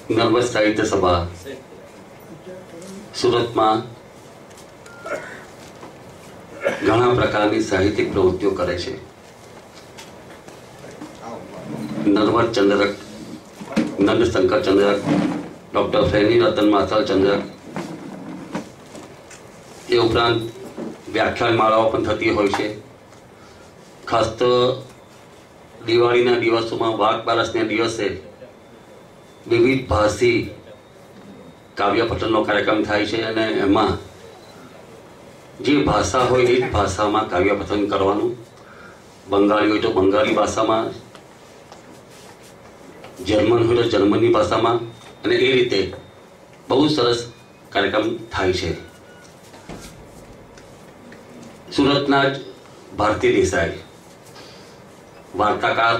નર્મદ સાહિત્ય સભા સુરતમાં ઘણા પ્રકારની સાહિત્યિક પ્રવૃત્તિઓ કરે છે. નર્મદ ચંદ્રક, નંદશંકર ચંદ્રક, ડોક્ટર ફેની રતન માથલ ચંદ્રક, એ ઉપરાંત વ્યાખ્યાન માળાઓ પણ થતી હોય છે. ખાસ તો દિવાળીના દિવસોમાં વાઘ બારસના દિવસે વિવિધ ભાષી કાવ્ય પઠનનો કાર્યક્રમ થાય છે અને એમાં જે ભાષા હોય એ જ ભાષામાં કાવ્ય પઠન કરવાનું. બંગાળી હોય તો બંગાળી ભાષામાં, જર્મન હોય તો જર્મનની ભાષામાં, અને એ રીતે બહુ સરસ કાર્યક્રમ થાય છે. સુરતના જ ભારતી દેસાઈ વાર્તાકાર,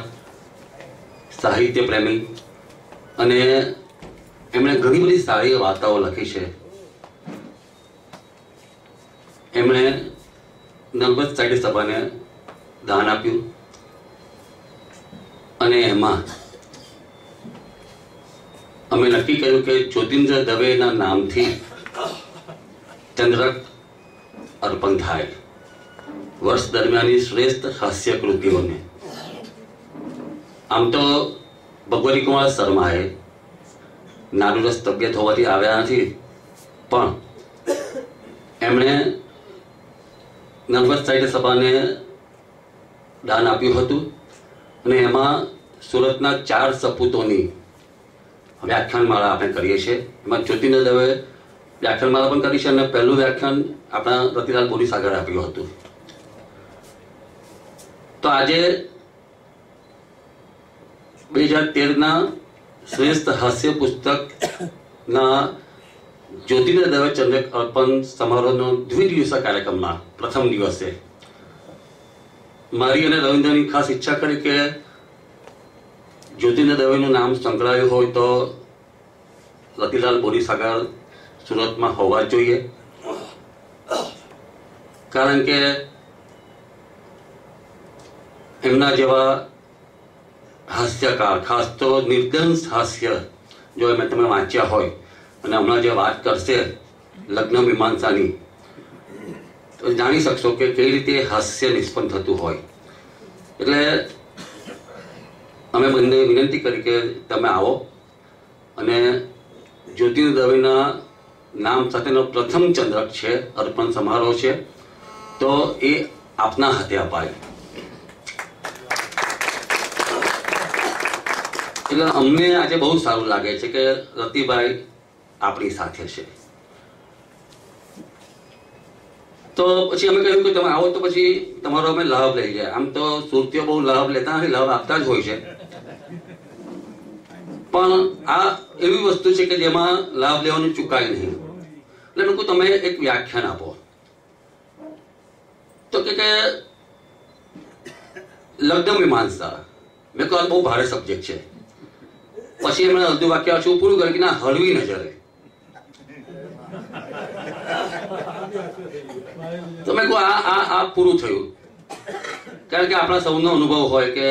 સાહિત્ય પ્રેમી અને એમણે ઘણી બધી સારી વાર્તાઓ લખી છે. એમણે નર્મદ સાહિત્ય સભાને દાન આપ્યું અને એમાં અમે નક્કી કર્યું કે જ્યોતિન્દ્ર દવેના નામથી ચંદ્રક અર્પણ થાય વર્ષ દરમિયાનની શ્રેષ્ઠ હાસ્ય કૃતિઓને. આમ તો ભગવતી કુમાર શર્માએ નાદુરસ્ત તબિયત હોવાથી આવ્યા નથી, પણ એમણે નર્મદ સાહિત્ય સભાને દાન આપ્યું હતું અને એમાં સુરતના 4 સપૂતોની વ્યાખ્યાનમાળા આપણે કરીએ છીએ. એમાં જ્યોતિન્દ્ર દવે વ્યાખ્યાનમાળા પણ કરી છે અને પહેલું વ્યાખ્યાન આપણા રતિલાલ બોરીસાગરે આપ્યું હતું. તો આજે 2013ના શ્રેષ્ઠ હાસ્ય પુસ્તકના જ્યોતિન્દ્ર દવે ચંદ્રક અર્પણ સમારોહનો દ્વિદિવસીય કાર્યક્રમમાં પ્રથમ દિવસે મારી અને રવિન્દ્રની ખાસ ઈચ્છા કરી કે જ્યોતિન્દ્ર દવેનું નામ સંકળાયું હોય તો રતિલાલ બોરીસાગર સુરતમાં હોવા જોઈએ. કારણ કે એમના જેવા હાસ્યકાર, ખાસ તો નિર્દંશ હાસ્ય જો એમ તમે વાંચ્યા હોય અને હમણાં જે વાત કરશે લગ્ન મીમાંસાની, તો જાણી શકશો કે કઈ રીતે હાસ્ય નિષ્પન્ન થતું હોય. એટલે અમે બંને વિનંતી કરી કે તમે આવો અને જ્યોતિન્દ્ર દવેના નામ સાથેનો પ્રથમ ચંદ્રક છે, અર્પણ સમારોહ છે, તો એ આપના હાથે અપાય. એટલે અમને આજે બહુ સારું લાગે છે કે રતિભાઈ આપણી સાથે છે. તો પછી અમે કહ્યું કે તમે આવો તો પછી તમારો અમે લાભ લઈ જાય. આમ તો સુરતીઓ બહુ લાભ લેતા નથી, લાભ આપતા જ હોય છે, પણ આ એવી વસ્તુ છે કે જેમાં લાભ લેવાનું ચૂકાય નહીં. એટલે લોકો તમે એક વ્યાખ્યાન આપો. તો કે લગ્ન મીમાંસા, મેં કહ્યું બહુ ભારે સબ્જેક્ટ છે. પછી એમણે અડધું વાક્ય શું પૂરું કર્યું કે ના હળવી નજરે. તો મેં કહું આ પૂરું થયું. કારણ કે આપણા સૌનો અનુભવ હોય કે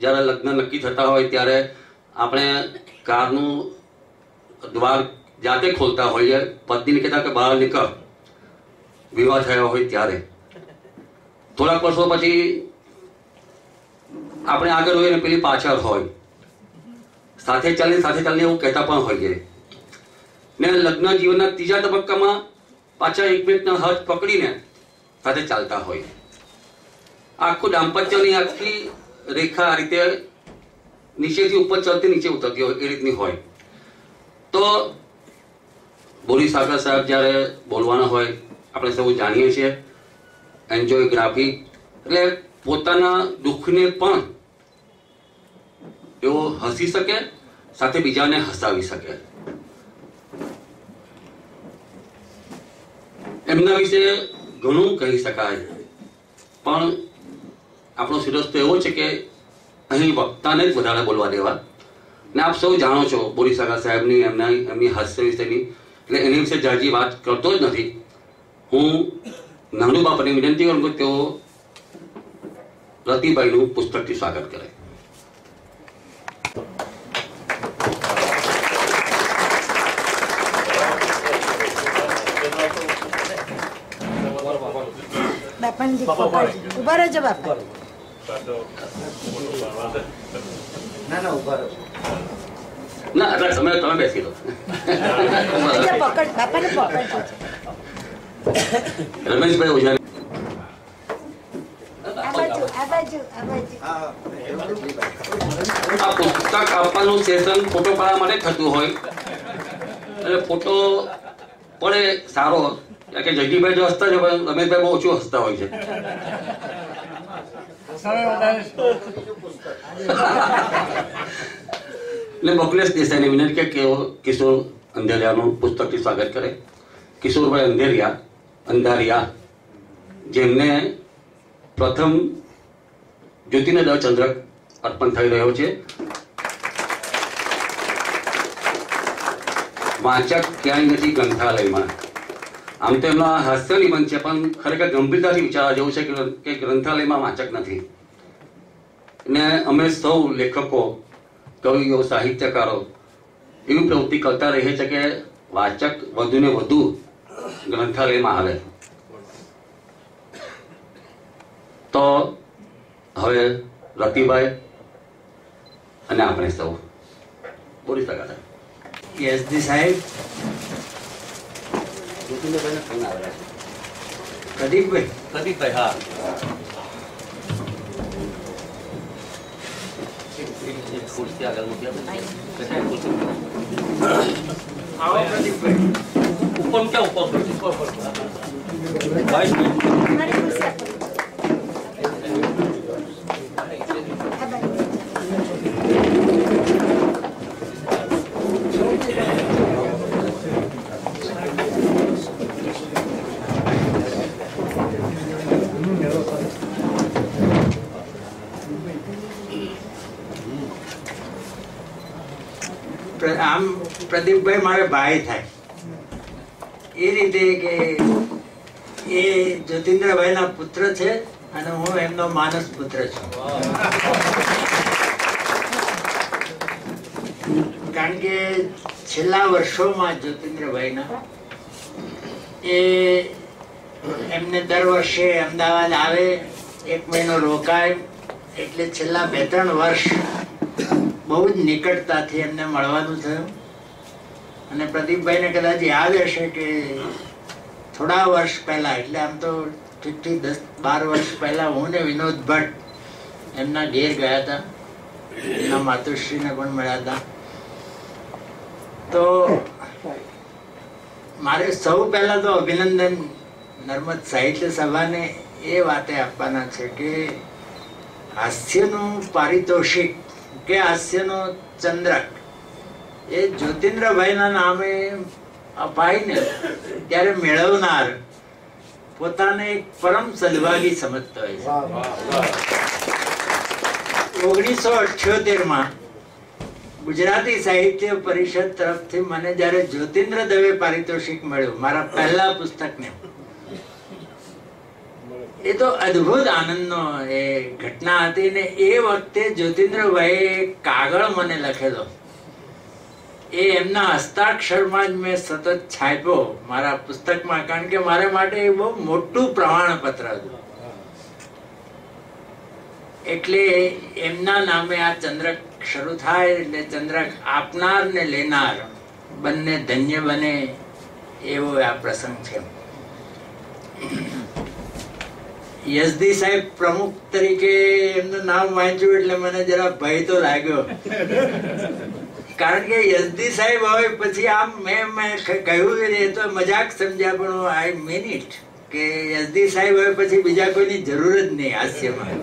જ્યારે લગ્ન નક્કી થતા હોય ત્યારે આપણે કારનું દ્વાર જાતે ખોલતા હોઈએ, પત્નીને કહેતા કે બહાર નીકળ, વિવાહ થયો હોય ત્યારે. થોડાક વર્ષો પછી આપણે આગળ હોય ને પેલી પાછળ હોય, સાથે ચાલીને એવું કહેતા પણ હોઈએ ને. લગ્ન જીવનના 3જા તબક્કામાં પાછા એકમેકના હાથ પકડીને સાથે ચાલતા હોય. આખું દાંપત્યની આખી રેખા આ રીતે નીચેથી ઉપર ચડતી નીચે ઉતરતી હોય એ રીતની હોય. તો બોરીસાગર સાહેબ જ્યારે બોલવાના હોય, આપણે સૌ જાણીએ છીએ એન્જોયગ્રાફી, એટલે પોતાના દુઃખને પણ એવો હસી શકે, સાથે બીજાને હસાવી શકે. એમના વિશે ઘણું કહી શકાય, પણ આપણો સિદ્ધાંત તો એવો છે કે અહીં વક્તાને જ વધારે બોલવા દેવા. ને આપ સૌ જાણો છો બોરીસાગર સાહેબની એમની હાસ્ય વિશેની, એટલે એની વિશે જાજી વાત કરતો જ નથી. હું નાનુ બાપાને વિનંતી કરું કે તેઓ રતિભાઈનું પુસ્તકથી સ્વાગત કરે. બાપાજી ઉભા રહેજો બાપા. ના એટલે તમે બેસી લો. પકડ બાપાને પકડજો. રમેશભાઈ ઓઝાની આ પુસ્તક આપવાનું સેશન ફોટો પાડવા માટે થતું હોય એટલે ફોટો પડે સારો કે જયદીપભાઈ જો હસતા છે પણ રમેશભાઈ બહુ ઓછું હસતા હોય છે. એટલે બકલેશ દેસાઈને વિનંતી કે કિશોર અંધારિયાનું પુસ્તકથી સ્વાગત કરે. કિશોરભાઈ અંધારિયા જેમને પ્રથમ જ્યોતિર્નય ચંદ્રક અર્પણ થઈ રહ્યો છે. વાચક ક્યાંય નથી ગ્રંથાલયમાં. આમ તો એમના હાસ્ય નિબંધ છે પણ ખરેખર ગંભીરતાથી વિચારવા જેવું છે કે ગ્રંથાલયમાં વાચક નથી. ને અમે સૌ લેખકો, કવિઓ, સાહિત્યકારો એવી પ્રવૃત્તિ કરતા રહીએ છીએ કે વાચક વધુ ને વધુ ગ્રંથાલયમાં આવે. તો હવે રતિભાઈ અને આપણે સૌ બોલી શકાતા. યસદી સાહેબ, પ્રદીપભાઈ હા ખુરશી આગળ મૂકી આવો પ્રદીપભાઈ. ઉપર ક્યાં ઉપર આમ પ્રદીપભાઈ મારે ભાઈ થાય એ રીતે કે એ જ્યોતિન્દ્રભાઈના પુત્ર છે અને હું એમનો માનસ પુત્ર છું. કારણ કે છેલ્લા વર્ષોમાં જ્યોતિન્દ્રભાઈના એ એમને દર વર્ષે અમદાવાદ આવે, 1 મહિનો રોકાય, એટલે છેલ્લા 2-3 વર્ષ બહુ જ નિકટતાથી એમને મળવાનું થયું. અને પ્રદીપભાઈને કદાચ યાદ હશે કે થોડા વર્ષ પહેલા, એટલે આમ તો ઠીક 10-12 વર્ષ પહેલા હું ને વિનોદ ભટ્ટ એમના ઘેર ગયા હતા. એમના માતુશ્રીને પણ મળ્યા હતા. તો મારે સૌ પહેલા તો અભિનંદન નર્મદ સાહિત્ય સભાને એ વાતે આપવાના છે કે હાસ્યનું પારિતોષિક કે હાસ્યનો ચંદ્રક એ જ્યોતિન્દ્રભાઈના નામે અપાય ને ત્યારે મેળવનાર પોતાને એક પરમ સદભાગી સમજતો હોય છે. 1978માં ગુજરાતી સાહિત્ય પરિષદ તરફથી મને જયારે જ્યોતિન્દ્ર દવે પારિતોષિક મળ્યું મારા પહેલા પુસ્તકને, એ તો અદ્ભુત આનંદનો એ ઘટના હતી. ને એ વખતે જ્યોતિન્દ્રભાઈએ કાગળ મને લખેલો, એ એમના હસ્તાક્ષરમાં જ મેં સતત છાપ્યો મારા પુસ્તકમાં. કારણ કે મારા માટે એ બહુ મોટું પ્રમાણપત્ર હતું. એટલે એમના નામે આ ચંદ્રક શરૂ થાય એટલે ચંદ્રક આપનાર ને લેનાર બંને ધન્ય બને એવો આ પ્રસંગ છે. યસદી સાહેબ પ્રમુખ તરીકે એમનું નામ વાંચ્યું એટલે મને જરા ભય તો લાગ્યો. કારણ કે યસદી સાહેબ હવે પછી આમ મેં કહ્યું એ તો મજાક સમજ્યા, પણ આઈ મીન ઇટ કે યસદી સાહેબ હવે પછી બીજા કોઈની જરૂર જ નહીં હાસ્યમાં.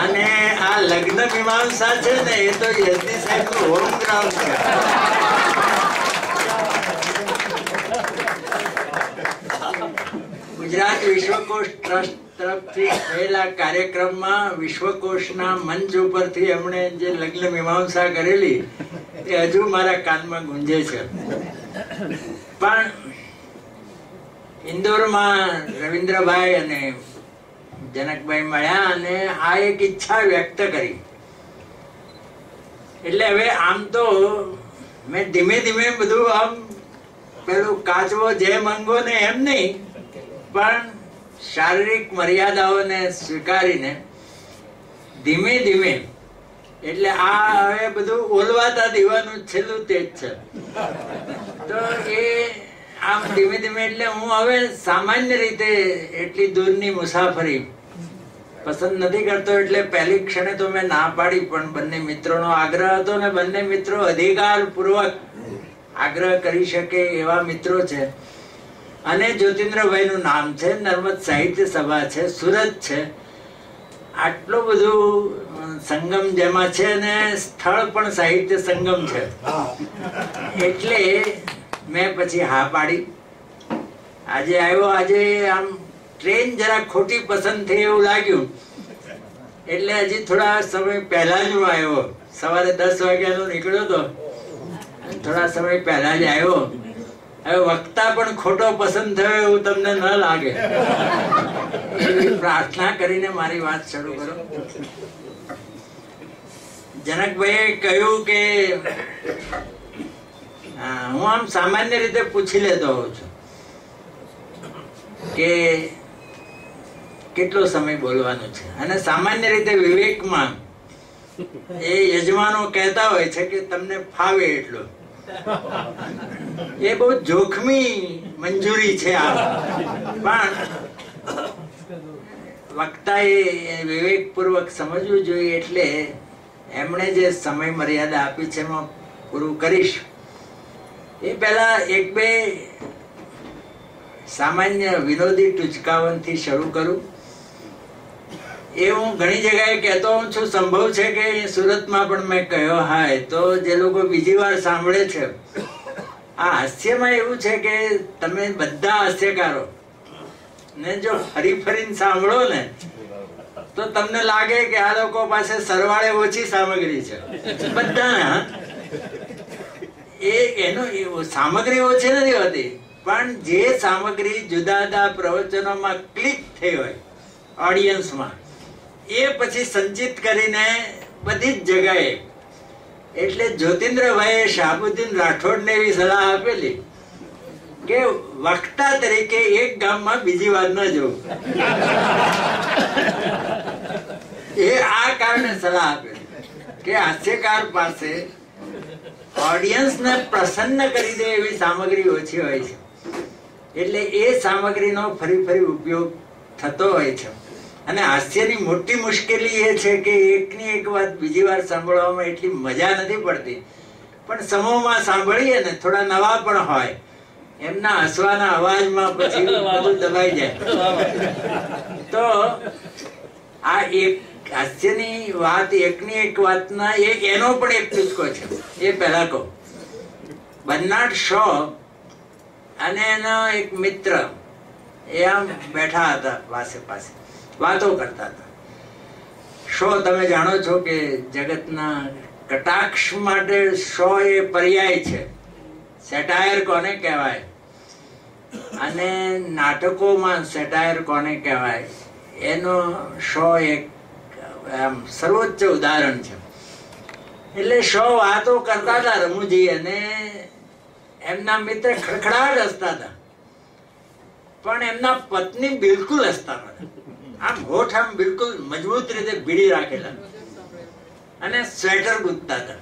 અને આ લગ્ન મીમાંસા છે ને એ તો યસદી સાહેબ નું હોમ ગ્રાઉન્ડ છે. ગુજરાત વિશ્વકોશ ટ્રસ્ટ તરફથી થયેલા કાર્યક્રમમાં વિશ્વકોશના મંચ ઉપરથી એમણે જે લગ્ન મીમાંસા કરેલી એ હજુ મારા કાનમાં ગુંજે છે. પણ ઇન્દોરમાં રવિન્દ્રભાઈ અને જનકભાઈ મળ્યા અને આ એક ઈચ્છા વ્યક્ત કરી. એટલે હવે આમ તો મેં ધીમે ધીમે બધું આમ પેલું કાચવો જે મંગો ને એમ નહીં, પણ શારીરિક મર્યાદાઓને સ્વીકારીને ધીમે ધીમે, એટલે આ હવે બધું ઓલવાતા દીવાનું છેલ્લું તેજ છે, તો એ આમ ધીમે ધીમે, એટલે હું હવે સામાન્ય રીતે એટલી દૂરની મુસાફરી પસંદ નથી કરતો. એટલે પહેલી ક્ષણે તો મેં ના પાડી, પણ બંને મિત્રોનો આગ્રહ હતો ને બંને મિત્રો અધિકાર પૂર્વક આગ્રહ કરી શકે એવા મિત્રો છે. અને જ્યોતિન્દ્રભાઈ નું નામ છે, નર્મદ સાહિત્ય સભા છે, સુરત છે, આટલું બધું સંગમ જેમાં છે, અને સ્થળ પણ સાહિત્ય સંગમ છે. એટલે મેં પછી હા પાડી. આજે આવ્યો. આજે આમ ટ્રેન જરા ખોટી પસંદ થઈ એવું લાગ્યું, એટલે હજી થોડા સમય પહેલા જ હું આવ્યો. સવારે 10 વાગ્યાનો નીકળ્યો હતો, થોડા સમય પહેલા જ આવ્યો. હવે વક્તા પણ ખોટો પસંદ થયો એવું તમને ન લાગે, એવી પ્રાર્થના કરીને મારી વાત શરૂ કરો. જનકભાઈએ કહ્યું કે હું આમ સામાન્ય રીતે પૂછી લેતો હોઉં છું કે કેટલો સમય બોલવાનું છે, અને સામાન્ય રીતે વિવેકમાં એ યજમાનો કહેતા હોય છે કે તમને ફાવે એટલો. એ બહુ જોખમી મંજૂરી છે આ, પણ વક્તાએ વિવેકપૂર્વક સમજવું જોઈએ. એટલે એમણે જે સમય મર્યાદા આપી છે એમાં પૂરું કરીશ. એ પહેલા એક બે સામાન્ય વિનોદી ટૂચકાવનથી શરૂ કરું. એ હું ઘણી જગ્યાએ કહેતો હું છું. સંભવ છે કે સુરતમાં પણ મેં કહ્યો હોય, તો જે લોકો બીજી વાર સાંભળે છે, આ હાસ્યમાં એવું છે કે તમે બધા હાસ્યકારો ને જો ફરી ફરીને સાંભળો ને, તો તમને લાગે કે આ લોકો પાસે સરવાળે ઓછી સામગ્રી છે બધાના. એનો સામગ્રી ઓછી નથી હોતી, પણ જે સામગ્રી જુદા જુદા પ્રવચનોમાં ક્લિક થઈ હોય ઓડિયન્સમાં, એ પછી સંચિત કરીને બધી જ જગાએ. એટલે જ્યોતિન્દ્રભાઈએ શાહબુદ્દીન રાઠોડને એવી સલાહ આપેલી કે વક્તા તરીકે એક ગામમાં બીજી વાર ન જવું. એ આ કારણે સલાહ આપેલી કે હાસ્યકાર પાસે ઓડિયન્સને પ્રસન્ન કરી દે એવી સામગ્રી ઓછી હોય છે, એટલે એ સામગ્રીનો ફરી ફરી ઉપયોગ થતો હોય છે. અને હાસ્યની મોટી મુશ્કેલી એ છે કે એકની એક વાત બીજી વાર સાંભળવામાં એટલી મજા નથી પડતી, પણ સમૂહમાં સાંભળીએ ને, થોડા નવા પણ હોય, એમના હસવાના અવાજમાં પછી બધું દબાઈ જાય. તો આ એક હાસ્યની વાત, એકની એક વાતના એનો પણ એક ટૂચકો છે. એ પહેલા કહું, બર્નાર્ડ શો અને એનો એક મિત્ર એ આમ બેઠા હતા પાસે પાસે, વાતો કરતા હતા. શો તમે જાણો છો કે જગતના કટાક્ષ માટે શો એ પર્યાય છે. સેટાયર કોને કહેવાય અને નાટકોમાં સેટાયર કોને કહેવાય એનો શો એક સર્વોચ્ચ ઉદાહરણ છે. એટલે શો વાતો કરતા હતા રમુજી, અને એમના મિત્ર ખડખડાટ હસતા હતા, પણ એમના પત્ની બિલકુલ હસતા નતા. આમ હોઠ આમ બિલકુલ મજબૂત રીતે ભીડી રાખેલા અને સ્વેટર ગૂંથતા હતા.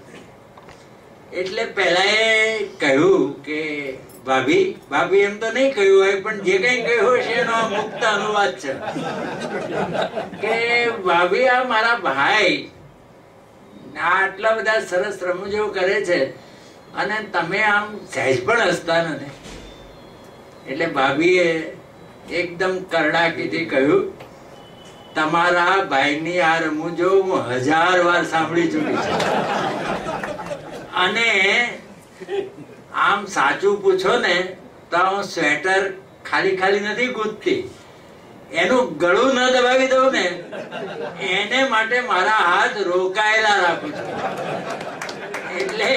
એટલે પેલા એ કહ્યું કે ભાભી, ભાભી એમ તો નહીં કહ્યું હોય, પણ જે કઈ કહ્યું હશે એનો મુક્ત અનુવાદ છે કે ભાભી, આ મારા ભાઈ આટલા બધા સરસ રમૂજો કરે છે અને તમે આમ સહેજ પણ હસતા નથી. એટલે ભાભીએ એકદમ કરડાકીથી કહ્યું, તમારા ભાઈની આ રમૂજો હું 1000 વાર સાંભળી ચૂકી છું, અને આમ સાચું પૂછો ને તો હું સ્વેટર ખાલી ખાલી નથી ગૂંથતી, એનું ગળું ન દબાવી દઉં ને એને માટે મારા હાથ રોકાયેલા રાખું છું. એટલે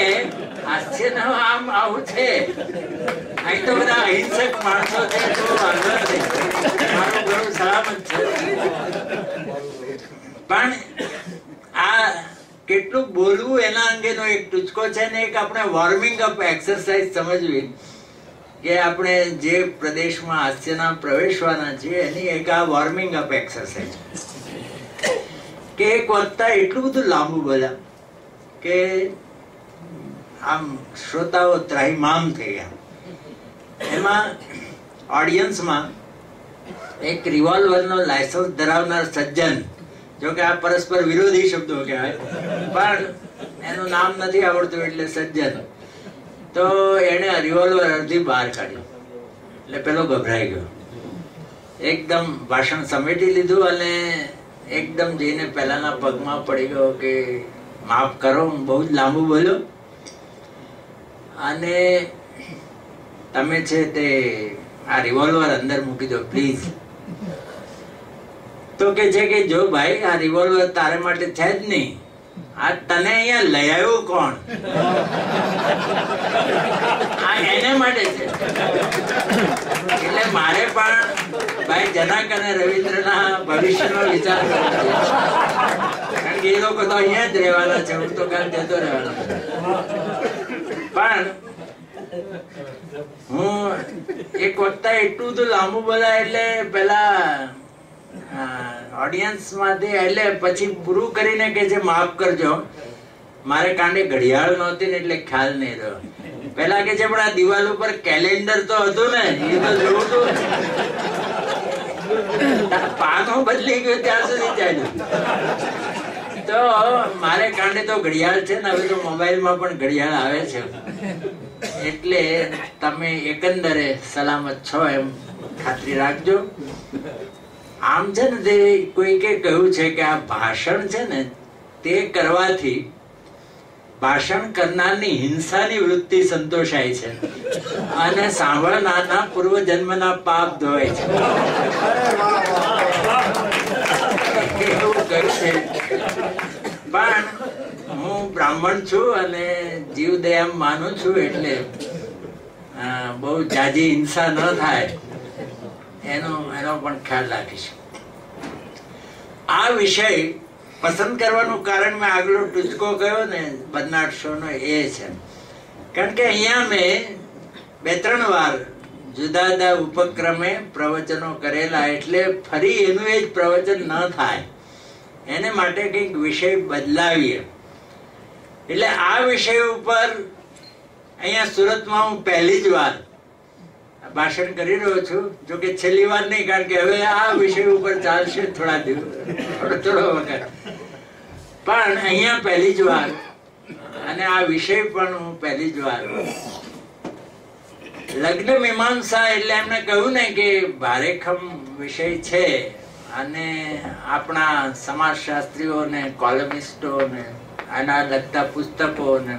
હાસ્ય આમ આવું છે. અહીં તો બધા અહિંસક માણસો છે, તો વાંધો નથી, મારું ગળું સલામત છે. પણ આ કેટલું બોલવું એના અંગેનો એક ટૂચકો છે ને એક આપણે વોર્મિંગ અપ એક્સરસાઇઝ સમજવી કે આપણે જે પ્રદેશમાં હાસ્યના પ્રવેશવાના છીએ એની એક આ વોર્મિંગ અપ એક્સરસાઇઝ કે એક વખત એટલું બધું લાંબુ બોલ્યા કે આમ શ્રોતાઓ ત્રાહિમામ થઈ ગયા. એમાં ઓડિયન્સમાં એક રિવોલ્વરનો લાયસન્સ ધરાવનાર સજ્જન, જો કે આ પરસ્પર વિરોધી શબ્દો કહેવાય, પણ એનું નામ નથી આવડતું એટલે સજ્જન, તો એને રિવોલ્વર અડધી બહાર કાઢ્યું. એટલે પેલો ગભરાઈ ગયો, એકદમ ભાષણ સમેટી લીધું અને એકદમ જઈને પેલાના પગમાં પડી ગયો કે માફ કરો, હું બહુ જ લાંબુ બોલ્યો અને તમે છે તે આ રિવોલ્વર અંદર મૂકી દો પ્લીઝ. તો કે છે કે જો ભાઈ, આ રિવોલ્વર તારે માટે છે જ નહીં, આ તને અહીંયા લઈ આવ્યું કોણ? આ એને માટે છે. એટલે મારે પણ ભાઈ જનક અને રવિન્દ્રના ભવિષ્યનો વિચાર કરવો જોઈએ, કારણ કે એ લોકો તો અહીંયા જ રહેવાના છે, હું તો કાલ જતો રહેવાનો. પણ હું એક વખત એટલું બધું લાંબુ બોલા એટલે પેલા ઓડિયન્સ માંથી, એટલે પછી પૂરું કરીને કે છે માફ કરજો, મારે કાંડે ઘડિયાળ નહોતી ને એટલે ખ્યાલ નહીં રહ્યો. પેલા કે છે પણ આ દિવાલ ઉપર કેલેન્ડર તો હતું ને, એ તો જોવું હતું, પાનો બદલી ગયો ત્યાં સુધી ચાલ્યું. તો મારે કાંડે તો ઘડિયાળ છે ને, હવે તો મોબાઈલમાં પણ ઘડિયાળ આવે છે, એટલે તમે એકંદરે સલામત છો એમ ખાતરી રાખજો. આમ છે ને, તે કોઈકે કહ્યું છે કે આ ભાષણ છે ને તે કરવાથી ભાષણ કરનારની હિંસાની વૃત્તિ સંતોષાય છે અને સાંભળનારના પૂર્વ જન્મના પાપ ધોવાય છે, એવું કહ્યું છે. પણ હું બ્રાહ્મણ છું અને જીવદયા માનું છું, એટલે બહુ જાજી હિંસા ન થાય એનો પણ ખ્યાલ રાખીશ. આ વિષય પસંદ કરવાનું કારણ મેં આગળ ટૂચકો કહ્યો ને બર્નાર્ડ શોનો, એ છે કારણ કે અહીંયા મેં 2-3 વાર જુદા જુદા ઉપક્રમે પ્રવચનો કરેલા, એટલે ફરી એનું એ જ પ્રવચન ન થાય એને માટે કંઈક વિષય બદલાવીએ. એટલે આ વિષય ઉપર અહીંયા સુરતમાં હું પહેલી જ વાર ભાષણ કરી રહ્યો છું, જો કે છેલ્લી વાર નહીં, કારણ કે હવે આ વિષય ઉપર ચાલશે થોડો વખત, પણ અહીંયા પહેલી જ વાર, અને આ વિષય પણ હું પહેલી જ વાર. લગ્ન મીમાંસા એટલે એમને કહ્યું ને કે ભારેખમ વિષય છે અને આપણા સમાજશાસ્ત્રીઓ ને કોલમિસ્ટો ને આના લગતા પુસ્તકો ને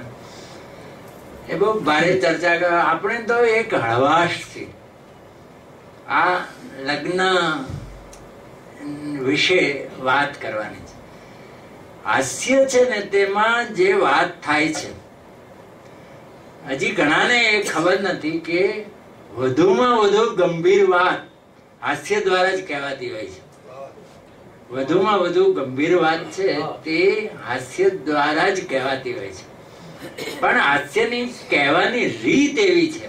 એ બહુ ભારે ચર્ચા કરે. આપણે તો એક હળવાશથી આ લગ્ન વિશે વાત કરવાની છે. હાસ્ય છે ને તેમાં જે વાત થાય છે, હજી ઘણાને એ ખબર નથી કે વધુમાં વધુ ગંભીર વાત હાસ્ય દ્વારા જ કહેવાતી હોય છે. વધુમાં વધુ ગંભીર વાત છે તે હાસ્ય દ્વારા જ કહેવાતી હોય છે. પણ હાસ્યની કહેવાની રીત એવી છે.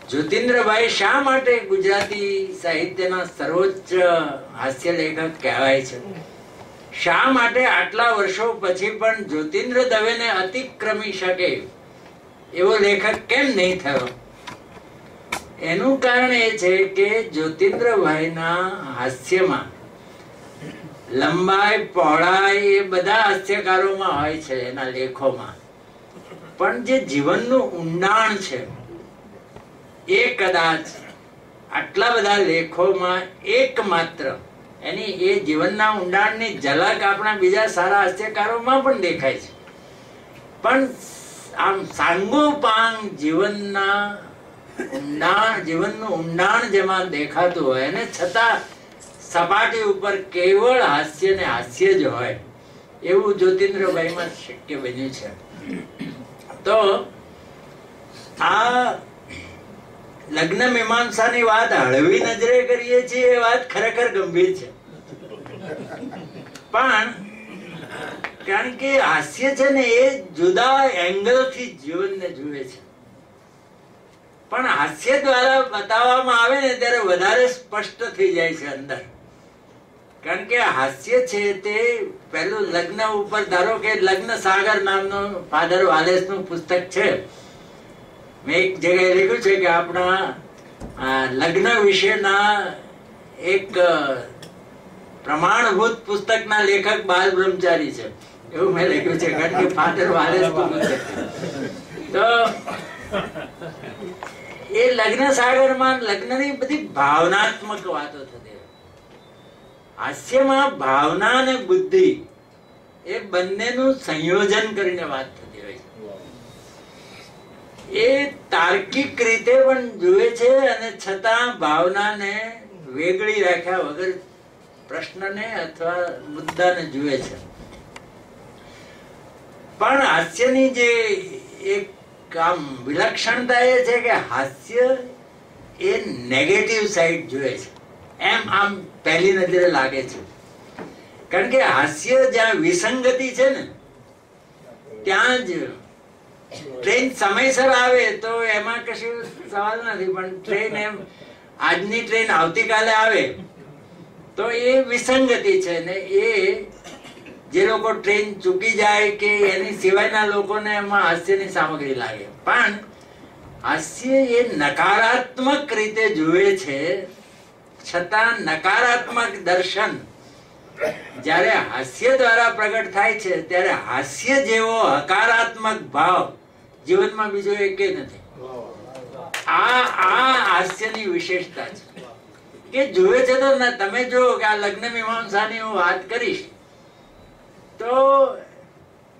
જ્યોતિન્દ્રભાઈ શા માટે ગુજરાતી સાહિત્યના સર્વોચ્ચ હાસ્ય લેખક કહેવાય છે? શા માટે આટલા વર્ષો પછી પણ જ્યોતિન્દ્ર દવેને અતિક્રમી શકે એવો લેખક કેમ નહીં થયો? એનું કારણ એ છે કે જ્યોતિન્દ્રભાઈના હાસ્યમાં લંબાઈ પહોળાઈ એ બધા હાસ્યકારોમાં હોય છે, એના લેખોમાં, પણ જે જીવનનું ઊંડાણ છે એ કદાચ આટલા બધા લેખોમાં એકમાત્ર એની એ જીવનના ઊંડાણની ઝલક આપણા બીજા સારા હાસ્યકારોમાં પણ દેખાય છે. પણ આમ સાંગોપાંગ જીવનનું ઊંડાણ જેમાં દેખાતું હોય અને છતાં સપાટી ઉપર કેવળ હાસ્ય ને હાસ્ય જ હોય એવું જ્યોતિન્દ્રભાઈમાં શક્ય બન્યું છે. તો આ લગ્ન મીમાંસાની વાત હળવી નજરે કરીએ છીએ, એ વાત ખરેખર ગંભીર છે. પણ કારણ કે હાસ્ય છે ને એ જુદા એંગલ થી જીવનને જુએ છે. પણ હાસ્ય દ્વારા બતાવવામાં આવે ને ત્યારે વધારે સ્પષ્ટ થઈ જાય છે અંદર. કારણ કે હાસ્ય છે તે પહેલું લગ્ન ઉપર, ધારો કે લગ્ન સાગર નામનું ફાધર વાલેસ નું પુસ્તક છે. મેં એક જગ્યાએ લખ્યું છે કે આપણા લગ્ન વિશેના એક પ્રમાણભૂત પુસ્તકના લેખક બાલ બ્રહ્મચારી છે, એવું મેં લખ્યું છે. કારણ કે ફાધર વાલેસ નું પુસ્તક. તો એ લગ્ન સાગરમાં લગ્નની બધી ભાવનાત્મક વાતો થતી. હાસ્યમાં ભાવના અને બુદ્ધિ એ બંનેનું સંયોજન કરીને વાત થતી હોય છે. એ તાર્કિક રીતે પણ જુએ છે અને છતાં ભાવનાને વેગળી રાખ્યા વગર પ્રશ્નને અથવા મુદ્દાને જુએ છે. પણ હાસ્યની જે એક આમ વિલક્ષણતા એ છે કે હાસ્ય એ નેગેટિવ સાઈડ જુએ છે એમ આમ પહેલી નજરે લાગે છે. કારણ કે હાસ્ય જ્યાં વિસંગતિ છે ને ત્યાં જ ટ્રેન સમયસર આવે તો એમાં કશું સવાલ નથી. પણ ટ્રેન એમ આજની ટ્રેન આવતીકાલે આવે તો એ વિસંગતિ છે ને એ જે લોકો ટ્રેન ચૂકી જાય કે એની સિવાયના લોકોને એમાં હાસ્યની સામગ્રી લાગે. પણ હાસ્ય એ નકારાત્મક રીતે જુએ છે, છતાં નકારાત્મક દર્શન જ્યારે હાસ્ય દ્વારા પ્રગટ થાય છે ત્યારે હાસ્ય જેવો હકારાત્મક ભાવ જીવનમાં બીજો એકે નથી. આ હાસ્યની વિશેષતા છે કે જુએ છે. તો તમે જો કે આ લગ્ન મીમાંસાની હું વાત કરીશ તો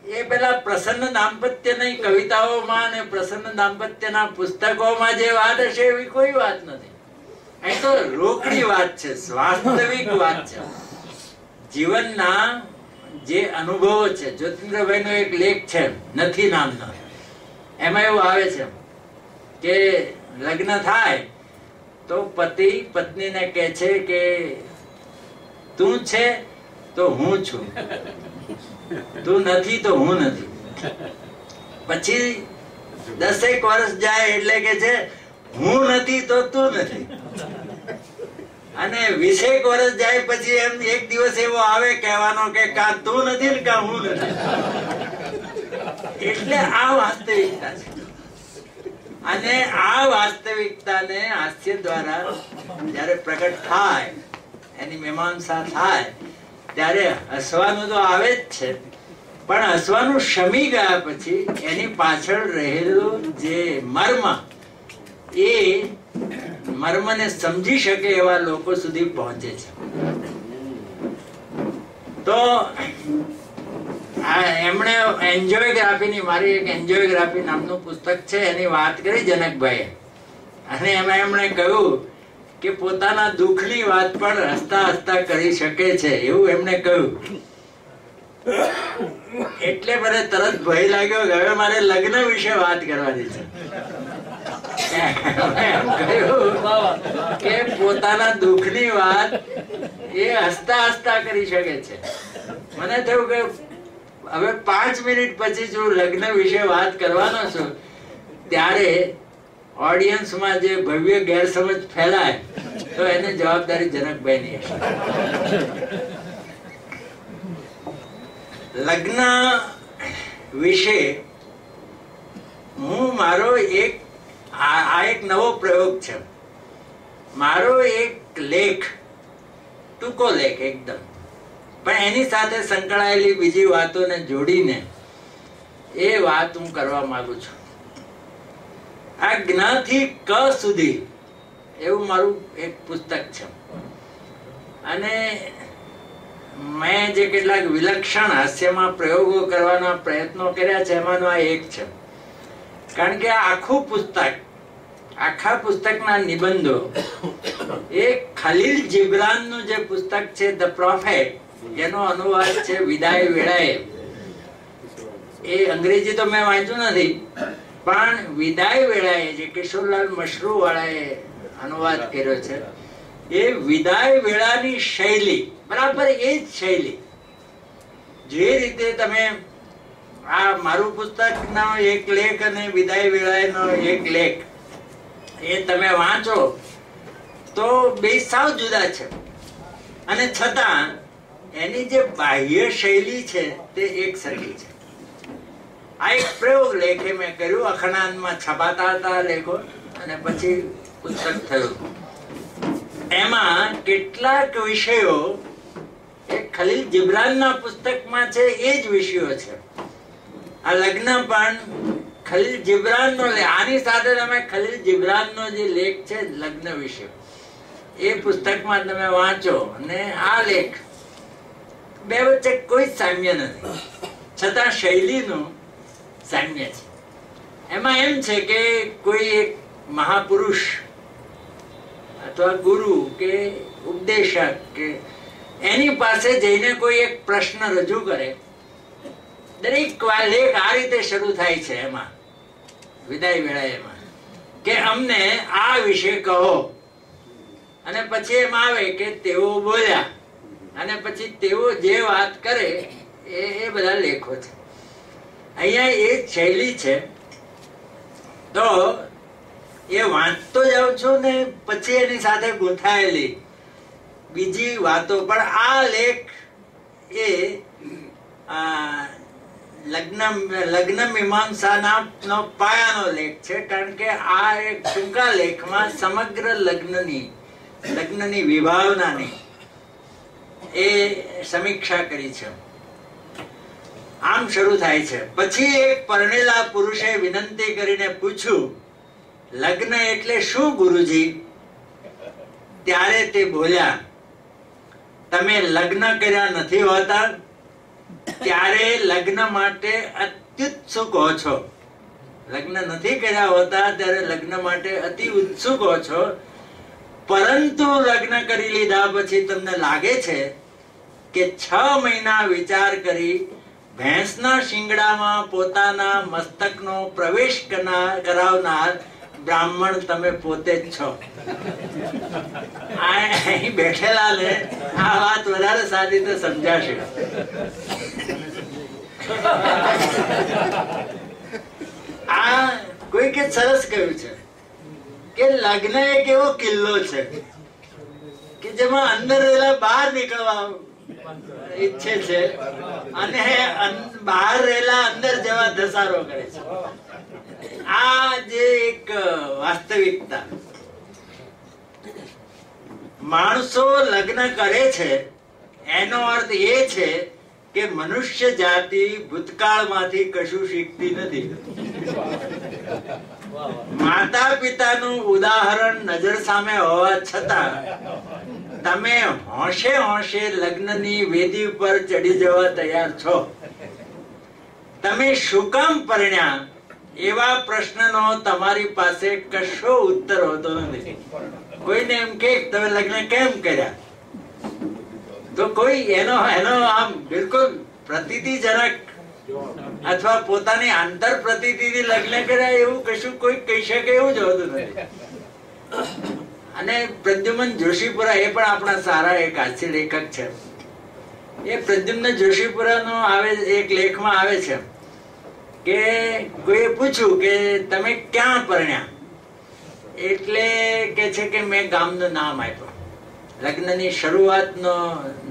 એ પેલા પ્રસન્ન દાંપત્યની કવિતાઓમાં અને પ્રસન્ન દાંપત્યના પુસ્તકોમાં જે વાત હશે એવી કોઈ વાત નથી. અહીં તો રોકડી વાત છે, વાસ્તવિક વાત છે, જીવનના જે અનુભવો છે. જ્યોતિન્દ્રભાઈ નો એક લેખ છે નથી નામનો, એમાં એવું આવે છે કે લગ્ન થાય તો પતિ પત્નીને કહે છે કે તું છે તો હું છું, તું નથી તો હું નથી. પછી 10 વર્ષ જાય એટલે કે છે હું નથી તો તું નથી. અને 20 વર્ષ જાય પછી એમ એક દિવસ એવો આવે કહેવાનો કે કા તું નથી ને કા હું નથી. એટલે આ વાસ્તવિકતા છે. અને આ વાસ્તવિકતાને હાસ્ય દ્વારા જયારે પ્રગટ થાય, એની મીમાંસા થાય ત્યારે હસવાનું તો આવે જ છે. પણ હસવાનું શમી ગયા પછી એની પાછળ રહેલું જે મર્મ, એ મર્મને સમજી શકે એવા લોકો સુધી પહોંચે છે. તો એમણે એન્જોયગ્રાફીની, મારી એક એન્જોયગ્રાફી નામનું પુસ્તક છે એની વાત કરી જનકભાઈએ. અને એમાં એમણે કહ્યું કે પોતાના દુઃખની વાત પણ હસતા હસતા કરી શકે છે એવું એમણે કહ્યું. એટલે મને તરત ભય લાગ્યો કે હવે મારે લગ્ન વિશે વાત કરવાની છે. કે પોતાના દુઃખની વાત એ હસતા હસતા કરી શકે છે. મને થયું કે હવે 5 મિનિટ પછી જો લગ્ન વિશે વાત કરવાનો છું ત્યારે ઓડિયન્સમાં જે ભવ્ય ગેરસમજ ફેલાય તો એને જવાબદારી જનકભાઈ ની હશે. લગ્ન વિશે હું મારો એક નવો પ્રયોગ છે. મારો એક લેખ, ટૂંકો લેખ એકદમ, પણ એની સાથે સંકળાયેલી બીજી વાતોને જોડીને એ વાત હું કરવા માંગુ છું. આ જ્ઞાથી ક સુધી એવું મારું એક પુસ્તક છે. અને મેં જે કેટલાક વિલક્ષણ હાસ્યમાં પ્રયોગો કરવાના પ્રયત્નો કર્યા છે એમાંનો આ એક છે. કારણ કે આખું પુસ્તક, આખા પુસ્તકના નિબંધો એ ખલીલ જીબ્રાનનું જે પુસ્તક છે ધ પ્રોફેટ, એનો અનુવાદ છે વિદાય વેળાએ. એ અંગ્રેજી તો મેં વાંચ્યું નથી, પણ વિદાય વેળાએ જે કિશોરલાલ મશરૂ વાળાએ અનુવાદ કર્યો છે, એ વિદાય વેળાની શૈલી બરાબર એ જ શૈલી. જે રીતે તમે આ મારું પુસ્તકનો એક લેખ અને વિદાય વેળાનો એક લેખ, એ તમે વાંચો તો બે સાવ જુદા છે, અને છતાં એની જે બાહ્ય શૈલી છે તે એક સરખી છે. આ એક પ્રયોગ લેખે મેં કર્યું. અખણાનમાં છપાતા હતા લેખો, અને પછી પુસ્તક થયું. એમાં કેટલાક વિષયો એ ખલીલ જીબ્રાનના પુસ્તકમાં છે, એ જ વિષયો છે. આ લગ્ન પણ ખલીલ જીબ્રાનનો આની સાથે તમે ખલીલ જીબ્રાનનો જે લેખ છે લગ્ન વિશે, એ પુસ્તકમાં તમે વાંચો, અને આ લેખ બે વચ્ચે કોઈ સામ્ય નથી, છતાં શૈલીનું સામ્ય છે. એમાં એમ છે કે કોઈ એક મહાપુરુષ અથવા ગુરુ કે ઉપદેશક કે એની પાસે જઈને કોઈ એક પ્રશ્ન રજૂ કરે. દરેક લેખ આ રીતે શરૂ થાય છે. એમાં વિદાય વેળા એમાં કે અમને આ વિશે કહો, અને પછી એમ આવે કે તેઓ બોલ્યા, અને પછી તેઓ જે વાત કરે એ બધા લેખો છે. અહીંયા એ શૈલી છે. તો એ વાંચતો જાઉં છું ને પછી એની સાથે ગૂંથાયેલી બીજી વાતો. પણ આ લેખ એ લગ્ન મીમાંસાનો પાયાનો લેખ છે, કારણ કે આ એક ટૂંકા લેખમાં સમગ્ર લગ્નની વિભાવનાની એ સમીક્ષા કરી છે. આમ શરૂ થાય છે. પછી એક પરણેલા પુરુષે વિનંતી કરીને પૂછ્યું, લગ્ન એટલે શું ગુરુજી? ત્યારે તે બોલ્યા, તમે લગ્ન કર્યા નથી હોતા ત્યારે લગ્ન માટે અત્યુત્સુક હો છો. લગ્ન નથી કર્યા હોતા ત્યારે લગ્ન માટે અતિ ઉત્સુક હો છો, પરંતુ લગ્ન કરી લીધા પછી તમને લાગે છે કે 6 મહિના વિચાર કરી ભેંસના શિંગડામાં પોતાના મસ્તકનો પ્રવેશ કરાવનાર બ્રાહ્મણ તમે પોતે જ છો. અહીં બેઠેલા ને આ વાત વધારે સારી રીતે સમજાશે. આ કોઈ કે સરસ કહ્યું છે કે લગ્ન એક એવો કિલ્લો છે કે જેમાં અંદર રહેલા બહાર નીકળવા ઈચ્છે છે, અને બહાર રહેલા અંદર જવા ધસારો કરે છે. આ જે એક વાસ્તવિકતા, માણસો લગ્ન કરે છે એનો અર્થ એ છે કે મનુષ્ય જાતિ ભૂતકાળમાંથી કશું શીખતી નથી. માતા પિતાનું ઉદાહરણ નજર સામે હોવા છતાં તમે હોંશે હોંશે લગ્નની વેદી પર ચડી જવા તૈયાર છો. તમે શું કામ પરણ્યા એવા પ્રશ્નનો તમારી પાસે કશો ઉત્તર હોતો નથી. કોઈને એમ કે તમે લગ્ન કેમ કર્યા, તો કોઈ એનો આમ બિલકુલ પ્રતીતિજનક અથવા પોતાની આંતર પ્રતીતિથી લગ્ન કર્યા એવું કશું કોઈ કહી શકે એવું જ હોતું નથી. અને પ્રદ્યુમન જોશીપુરા એ પણ આપણા સારા એક હાસ્ય લેખક છે. એ પ્રદ્યુમન જોશીપુરાનો એક લેખમાં આવે છે કે કોઈએ પૂછ્યું કે તમે ક્યાં પરણ્યા? એટલે કે છે કે મેં ગામનું નામ આપ્યું. લગ્નની શરૂઆતનો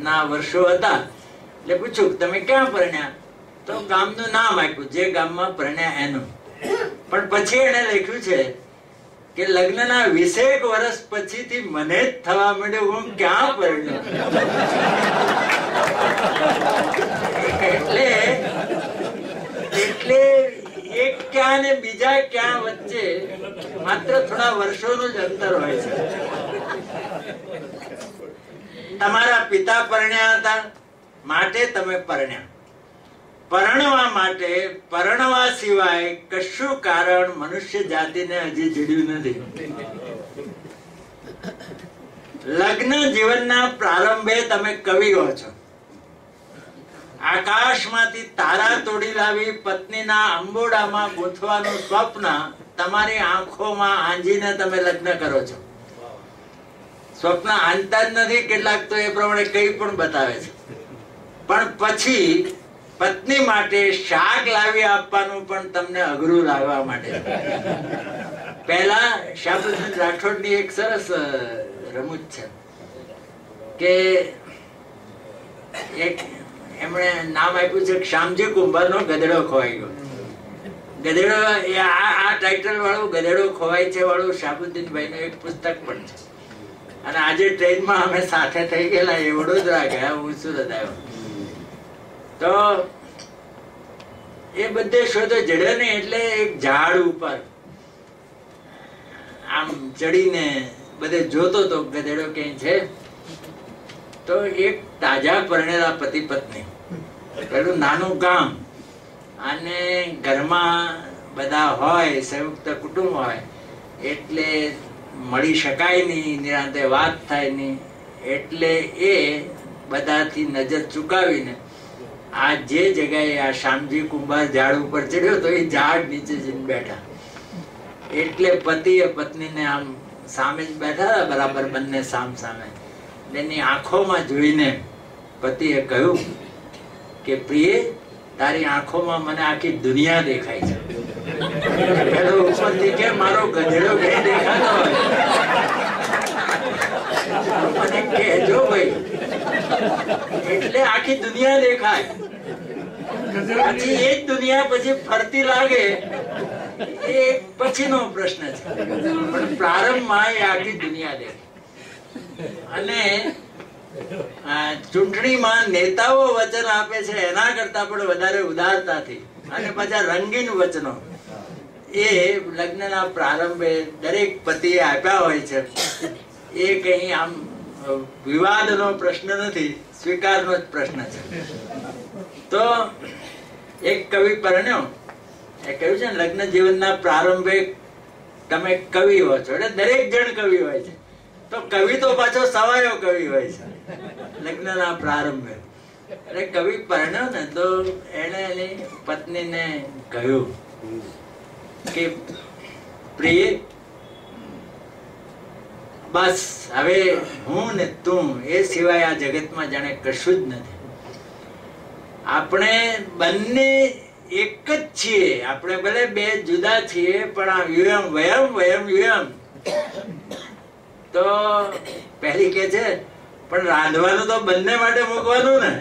ના વર્ષો હતા એટલે પૂછ્યું તમે ક્યાં પરણ્યા? તો ગામનું નામ આપ્યું, જે ગામમાં પરણ્યા એનું. પણ પછી એને લખ્યું છે કે લગ્નના 20 વર્ષ પછીથી મને જ થવા માંડ્યું હું ક્યાં પરણ્યો. એટલે એક ક્યાં ને બીજા ક્યાં વચ્ચે માત્ર થોડા વર્ષોનું જ અંતર હોય છે. તમારા પિતા પરણ્યા હતા માટે તમે પરણ્યા. પરણવા માટે પરણવા સિવાય કશું કારણ મનુષ્ય જાતિને હજી જડ્યું નથી. લગ્ન જીવનના પ્રારંભે તમે કવિ હો છો. આકાશમાંથી તારા તોડી લાવી પત્નીના અંબોડામાં ગૂંથવાનું સ્વપ્ન તમારી આંખોમાં આંજીને તમે લગ્ન કરો છો. સ્વપ્ન આંજતા જ નથી, કેટલાક તો એ પ્રમાણે કઈ પણ બતાવે છે. પણ પછી પત્ની માટે શાક લાવી આપવાનું પણ તમને અઘરું લાગવા માંડે. પહેલા શાહબુદ્દીન રાઠોડની એક સરસ રમૂજ છે કે એક એમણે નામ આપ્યું છે શ્યામજી કુંભારનો ગધેડો ખોવાઈ ગયો. ગધેડો આ ટાઇટલ વાળું ગધેડો ખોવાય છે વાળું શાહબુદ્દીનભાઈ નું એક પુસ્તક પણ છે. અને આજે ટ્રેનમાં અમે સાથે થઈ ગયેલા, એ વડોદરા ગયા, હું સુરત આવ્યો. તો એ બધે શોધો જડે ને એટલે એક ઝાડ ઉપર આમ ચડીને બધે જોતો તો ગધેડો ક્યાંય છે. તો એક તાજા પરણેલા પતિ પત્ની, પેલું નાનું ગામ, અને ઘરમાં બધા હોય, સંયુક્ત કુટુંબ હોય, એટલે મળી શકાય નહીં, નિરાંતે વાત થાય નહીં, એટલે એ બધાથી નજર ચૂકાવીને આ જે જગ્યાએ આ શ્યામજી કુંભાર ઝાડ ઉપર ચડ્યો તો એ ઝાડ નીચે જઈને બેઠા. એટલે પતિએ પત્નીને આમ સામે જ બેઠા હતા, બરાબર બંને સામ સામે. એની આંખોમાં જોઈને પતિએ કહ્યું કે પ્રિય, તારી આંખોમાં મને આખી દુનિયા દેખાય છે. પેલો ઉપરથી કે મારો ગધેડો કઈ દેખાતો હોય મને કહેજો ભાઈ. એટલે આખી દુનિયા દેખાય, પછી એ જ દુનિયા પછી ફરતી લાગે એ પછીનો પ્રશ્ન છે, પણ પ્રારંભમાં એ આખી દુનિયા દેખાય. અને ચૂંટણીમાં નેતાઓ વચન આપે છે એના કરતા પણ વધારે ઉદારતાથી, અને પાછા રંગીન વચનો એ લગ્નના પ્રારંભે દરેક પતિએ આપ્યા હોય છે. એ કઈ આમ વિવાદનો પ્રશ્ન નથી, સ્વીકારનો જ પ્રશ્ન છે. તો એક કવિ પરણ્યો, એ કહ્યું છે ને લગ્ન જીવનના પ્રારંભે તમે કવિ હો છો, એટલે દરેક જણ કવિ હોય છે. તો કવિ તો પાછો સવાયો કવિ હોય છે લગ્નના પ્રારંભે. એટલે કવિ પરણ્યો ને તો એને એની પત્નીને કહ્યું કે પ્રિય, બસ હવે હું ને તું એ સિવાય આ જગતમાં જાણે કશું જ નથી. આપણે બંને એક જ છીએ, આપણે ભલે બે જુદા છીએ પણ આ યુયમ વયમ વયમ યુયમ. તો પહેલી કે છે પણ રાંધવાનું તો બંને માટે મૂકવાનું ને.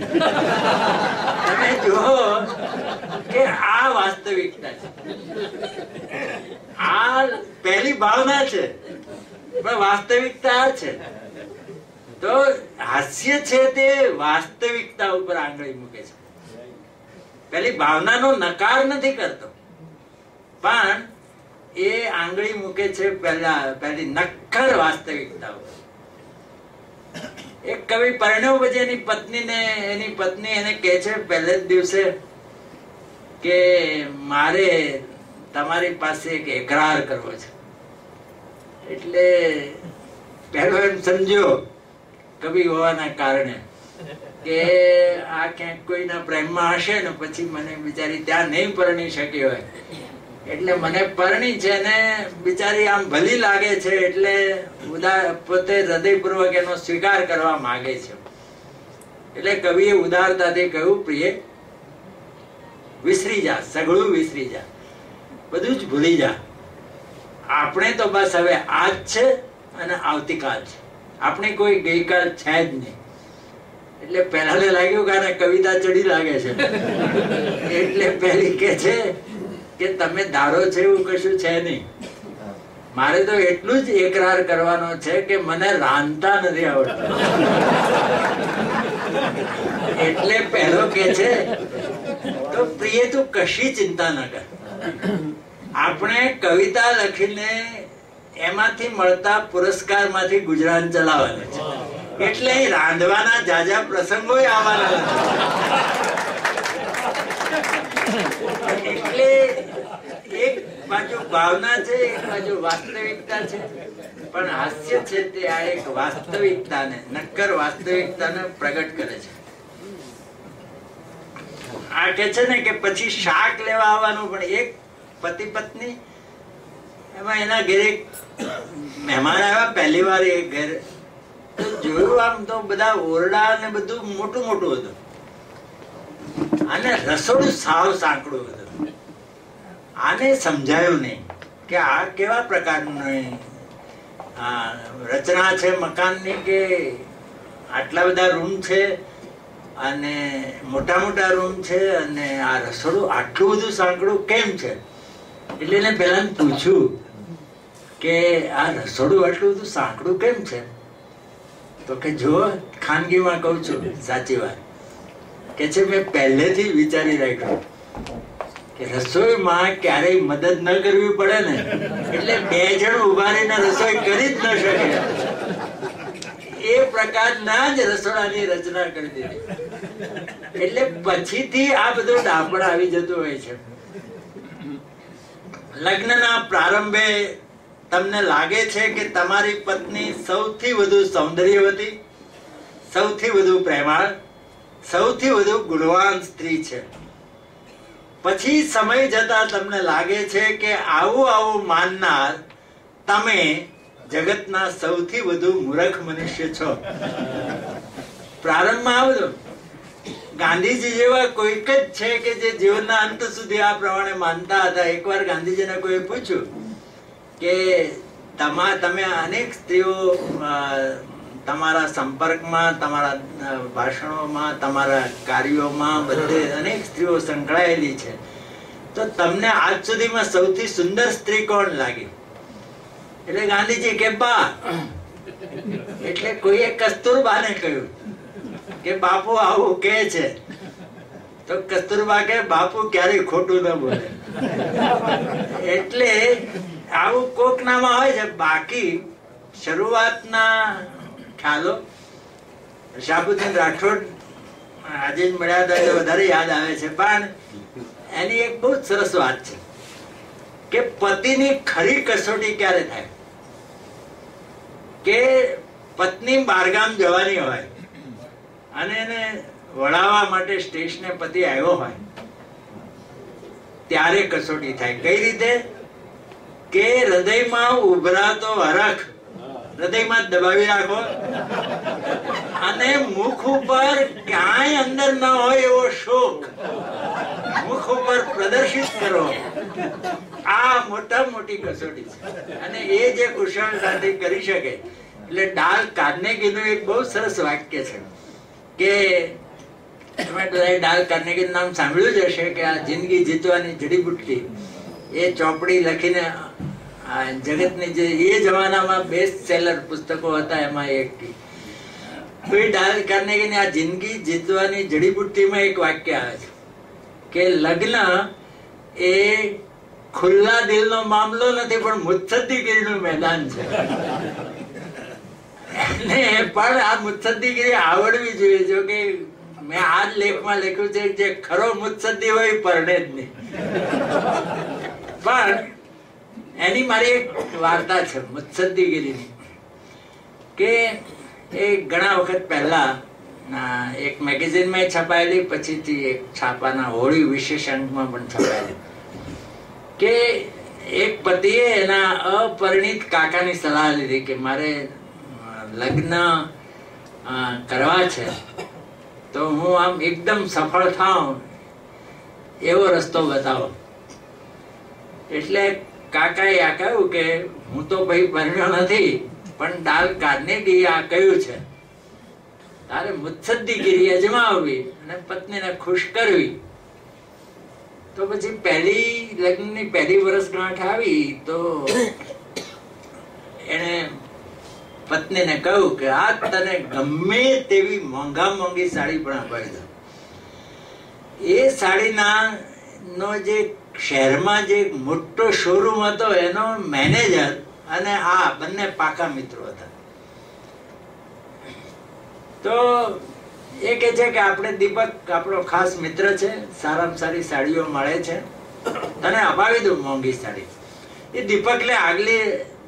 તમે જુઓ કે આ વાસ્તવિકતા છે, આ પહેલી ભાવના છે, પણ વાસ્તવિકતા છે. તો હાસ્ય છે તે વાસ્તવિકતા ઉપર આંગળી મૂકે છે. પેલી ભાવનાનો નકાર નથી કરતો, પણ એ આંગળી મૂકે છે પેલી નક્કર વાસ્તવિકતા ઉપર. એક કવિ પરણ્યો પછી એની પત્ની એને કહે છે પહેલે જ દિવસે કે મારે તમારી પાસે એક એકરાર કરવો છે. એટલે પહેલો એમ સમજ્યો કવિ હોવાના કારણે કે આ ક્યાંક કોઈના પ્રેમમાં હશે ને પછી મને બિચારી ત્યાં નહીં પરણી શકી હોય, એટલે મને પરણી છે ને બિચારી આમ ભલી લાગે છે, એટલે પોતે હૃદયપૂર્વક એનો સ્વીકાર કરવા માંગે છે. એટલે કવિએ ઉદારતાથી કહ્યું પ્રિય, વિસરી જા, સઘળું વિસરી જા, બધું જ ભૂલી જા. આપણે તો બસ હવે આજ છે અને આવતીકાલ છે, આપણે કોઈ ગઈકાલ છે જ નહીં. એટલે પહેલાને લાગ્યું કે આને કવિતા ચડી લાગે છે, એટલે પહેલી કે છે કે તમે ધારો છે એવું કશું છે નહીં. મારે તો એટલું જ એકરાર કરવાનો છે કે મને રાંધતા નથી આવડતું. એટલે પહેલો કે છે તો પ્રિય તું કશી ચિંતા ન કર, આપણે કવિતા લખીને એમાંથી મળતા પુરસ્કાર માંથી ગુજરાન ચલાવવાનું છે. એટલે રાંધવાના જાજા પ્રસંગો આવવાના. એટલે એક બાજુ ભાવના છે, એક બાજુ વાસ્તવિકતા છે, પણ હાસ્ય છે તે આ એક વાસ્તવિકતાને, નક્કર વાસ્તવિકતાને પ્રગટ કરે છે. આ કે છે ને કે પછી શાક લેવા આવવાનું, પણ એક પતિ પત્ની, એમાં એના ઘરે મહેમાન આવ્યા પહેલી વાર એ ઘર, તો જોયું આમ તો બધા ઓરડા ને બધું મોટું મોટું હતું, અને રસોડું સાવ સાંકડું હતું. આને સમજાયું નહીં કે આ કેવા પ્રકારની રચના છે મકાનની, કે આટલા બધા રૂમ છે અને મોટા મોટા રૂમ છે અને આ રસોડું આટલું બધું સાંકડું કેમ છે? એટલે એને પહેલા પૂછ્યું કે આ રસોડું આટલું બધું સાંકડું કેમ છે? તો કે જો ખાનગીમાં કહું છું, સાચી વાત કે છે, મેં પહેલેથી વિચારી રાખ્યું કે રસોઈમાં ક્યારેય મદદ ન કરવી પડે ને, એટલે 2 જણ ઉભા રહીને રસોઈ કરી જ ન શકે એ પ્રકારના જ રસોડાની રચના કરી દીધી. એટલે પછીથી આ બધું ડાપણ આવી જતું હોય છે. લગ્નના પ્રારંભે તમને લાગે છે કે તમારી પત્ની સૌથી વધુ સૌંદર્યવતી, સૌથી વધુ પ્રેમાળ, સૌથી વધુ ગુણવાન સ્ત્રી છે. પછી સમય જતા તમને લાગે છે કે આવું માનનાર તમે જગતના સૌથી વધુ મૂર્ખ મનુષ્ય છો. પ્રારંભમાં આવજો. ગાંધીજી જેવા કોઈક જ છે કે જે જીવનના અંત સુધી આ પ્રમાણે માનતા હતા. એકવાર ગાંધીજીને કોઈ પૂછ્યું કે તમે અનેક સ્ત્રીઓ તમારા સંપર્કમાં, તમારા ભાષણોમાં, તમારા કાર્યોમાં બધે અનેક સ્ત્રીઓ સંકળાયેલી છે, તો તમને આજ સુધીમાં સૌથી સુંદર સ્ત્રી કોણ લાગી? એટલે ગાંધીજી કે બા. એટલે કોઈએ કસ્તુરબાને કહ્યું કે બાપુ આવું કે છે, તો કસ્તુરબા કે બાપુ ક્યારેય ખોટું ન બોલે. એટલે આવું કોક નામાં હોય છે. બાકી શરૂઆતના ખ્યાલો શાહબુદ્દીન રાઠોડ આજે જ મળ્યા હતા એટલે વધારે યાદ આવે છે, પણ એની એક બહુ સરસ વાત છે કે પતિની ખરી કસોટી ક્યારે થાય? કે પત્ની બહારગામ જવાની હોય અને એને વળાવવા માટે સ્ટેશને પતિ આવ્યો હોય ત્યારે કસોટી થાય. કઈ રીતે? કે હૃદયમાં ઉભરાતો હરખ હૃદયમાં દબાવી રાખો અને મુખ ઉપર ક્યાંય અંદર ન હોય એવો શોક મુખ ઉપર પ્રદર્શિત કરો. આ મોટી કસોટી છે અને એ જે કુશળતાથી કરી શકે. એટલે ડાલ કાર્નેગીનું એક બહુ સરસ વાક્ય છે કે તમે બધાએ ડાલ કાર્નેગીનું નામ સાંભળ્યું જ હશે કે આ જિંદગી જીતવાની જડીબુટ્ટી એ ચોપડી લખીને જગતની જે એ જમાનામાં બેસ્ટ સેલર પુસ્તકો હતા એમાં એક ડાલ કાર્નેગીની આ જિંદગી જીતવાની જડીબુટ્ટીમાં એક વાક્ય આવે છે કે લગ્ન એ ખુલ્લા દિલનો મામલો નથી પણ મુત્સદ્દીગીરીનું મેદાન છે. પણ આ મુત્સદ્દીગીરી આવડવી જોઈએ. જો કે મેં આ જ લેખમાં લખ્યું છે જે ખરો મુત્સદ્દી હોય પરણે જ નહીં. પણ એની મારી એક વાર્તા છે મુત્સદ્દીગીરીની કે એ ઘણા વખત પહેલા એક મેગેઝિનમાં છપાયેલી, પછીથી એક છાપાના હોળી વિશેષ અંકમાં પણ છપાયેલી કે એક પતિએ એના અપરિણિત કાકાની સલાહ લીધી કે મારે લગ્ન કરવા છે તો હું આમ એકદમ સફળ થાઉં એવો રસ્તો બતાવો. એટલે કાકાએ આ કહ્યું કે હું તો ભાઈ પરણ્યો નથી, પણ ડાલ કાર્નેગી આ કહ્યું છે તારે મુત્સદ્દીગીરી અજમાવવી અને પત્નીને ખુશ કરવી. તો પછી લગ્નની પહેલી વર્ષગાંઠ આવી તો એને પત્નીને કહ્યું કે આ તને ગમે તેવી મોંઘી સાડી પણ અપાવી દો. એ સાડીના નો જે શહેરમાં જે મોટો શોરૂમ હતો એનો મેનેજર અને આ બંને પાકા મિત્રો હતા. તો એ કે છે કે આપણે દીપક આપણો ખાસ મિત્ર છે, સારામાં સારી સાડીઓ મળે છે, તને અપાવી દઉં મોંઘી સાડી. એ દીપકને આગલે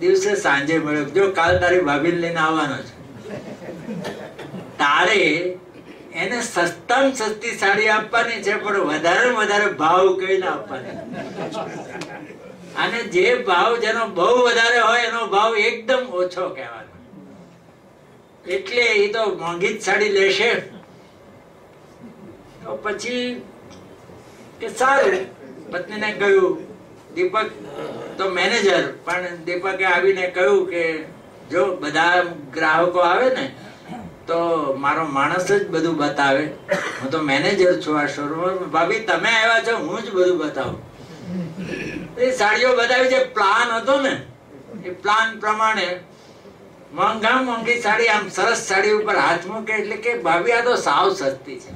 દિવસે સાંજે મળ્યો, જો કાલ તારી ભાભીને લઈને આવવાનો છે, તારે એને સસ્તામાં સસ્તી સાડી આપવાની છે પણ વધારે ભાવ કહીને આપવાની. અને જે ભાવ જેનો બહુ વધારે હોય એનો ભાવ એકદમ ઓછો કહેવાનો. એટલે એ તો મોંઘી જ સાડી લેશે. તો પછી કે સારું, પત્નીને કહ્યું દીપક તો મેનેજર પણ દીપકે આવીને કહ્યું કે જો બધા ગ્રાહકો આવે ને તો મારો માણસ જ બધું બતાવે, હું તો મેનેજર છું આ શોરૂમ. ભાભી તમે આવ્યા છો, હું જ બધું બતાવું. એ સાડીઓ બતાવી, જે પ્લાન હતો ને એ પ્લાન પ્રમાણે મોંઘા મોંઘી સાડી, આમ સરસ સાડી ઉપર હાથ મૂકે એટલે કે ભાભી આ તો સાવ સસ્તી છે,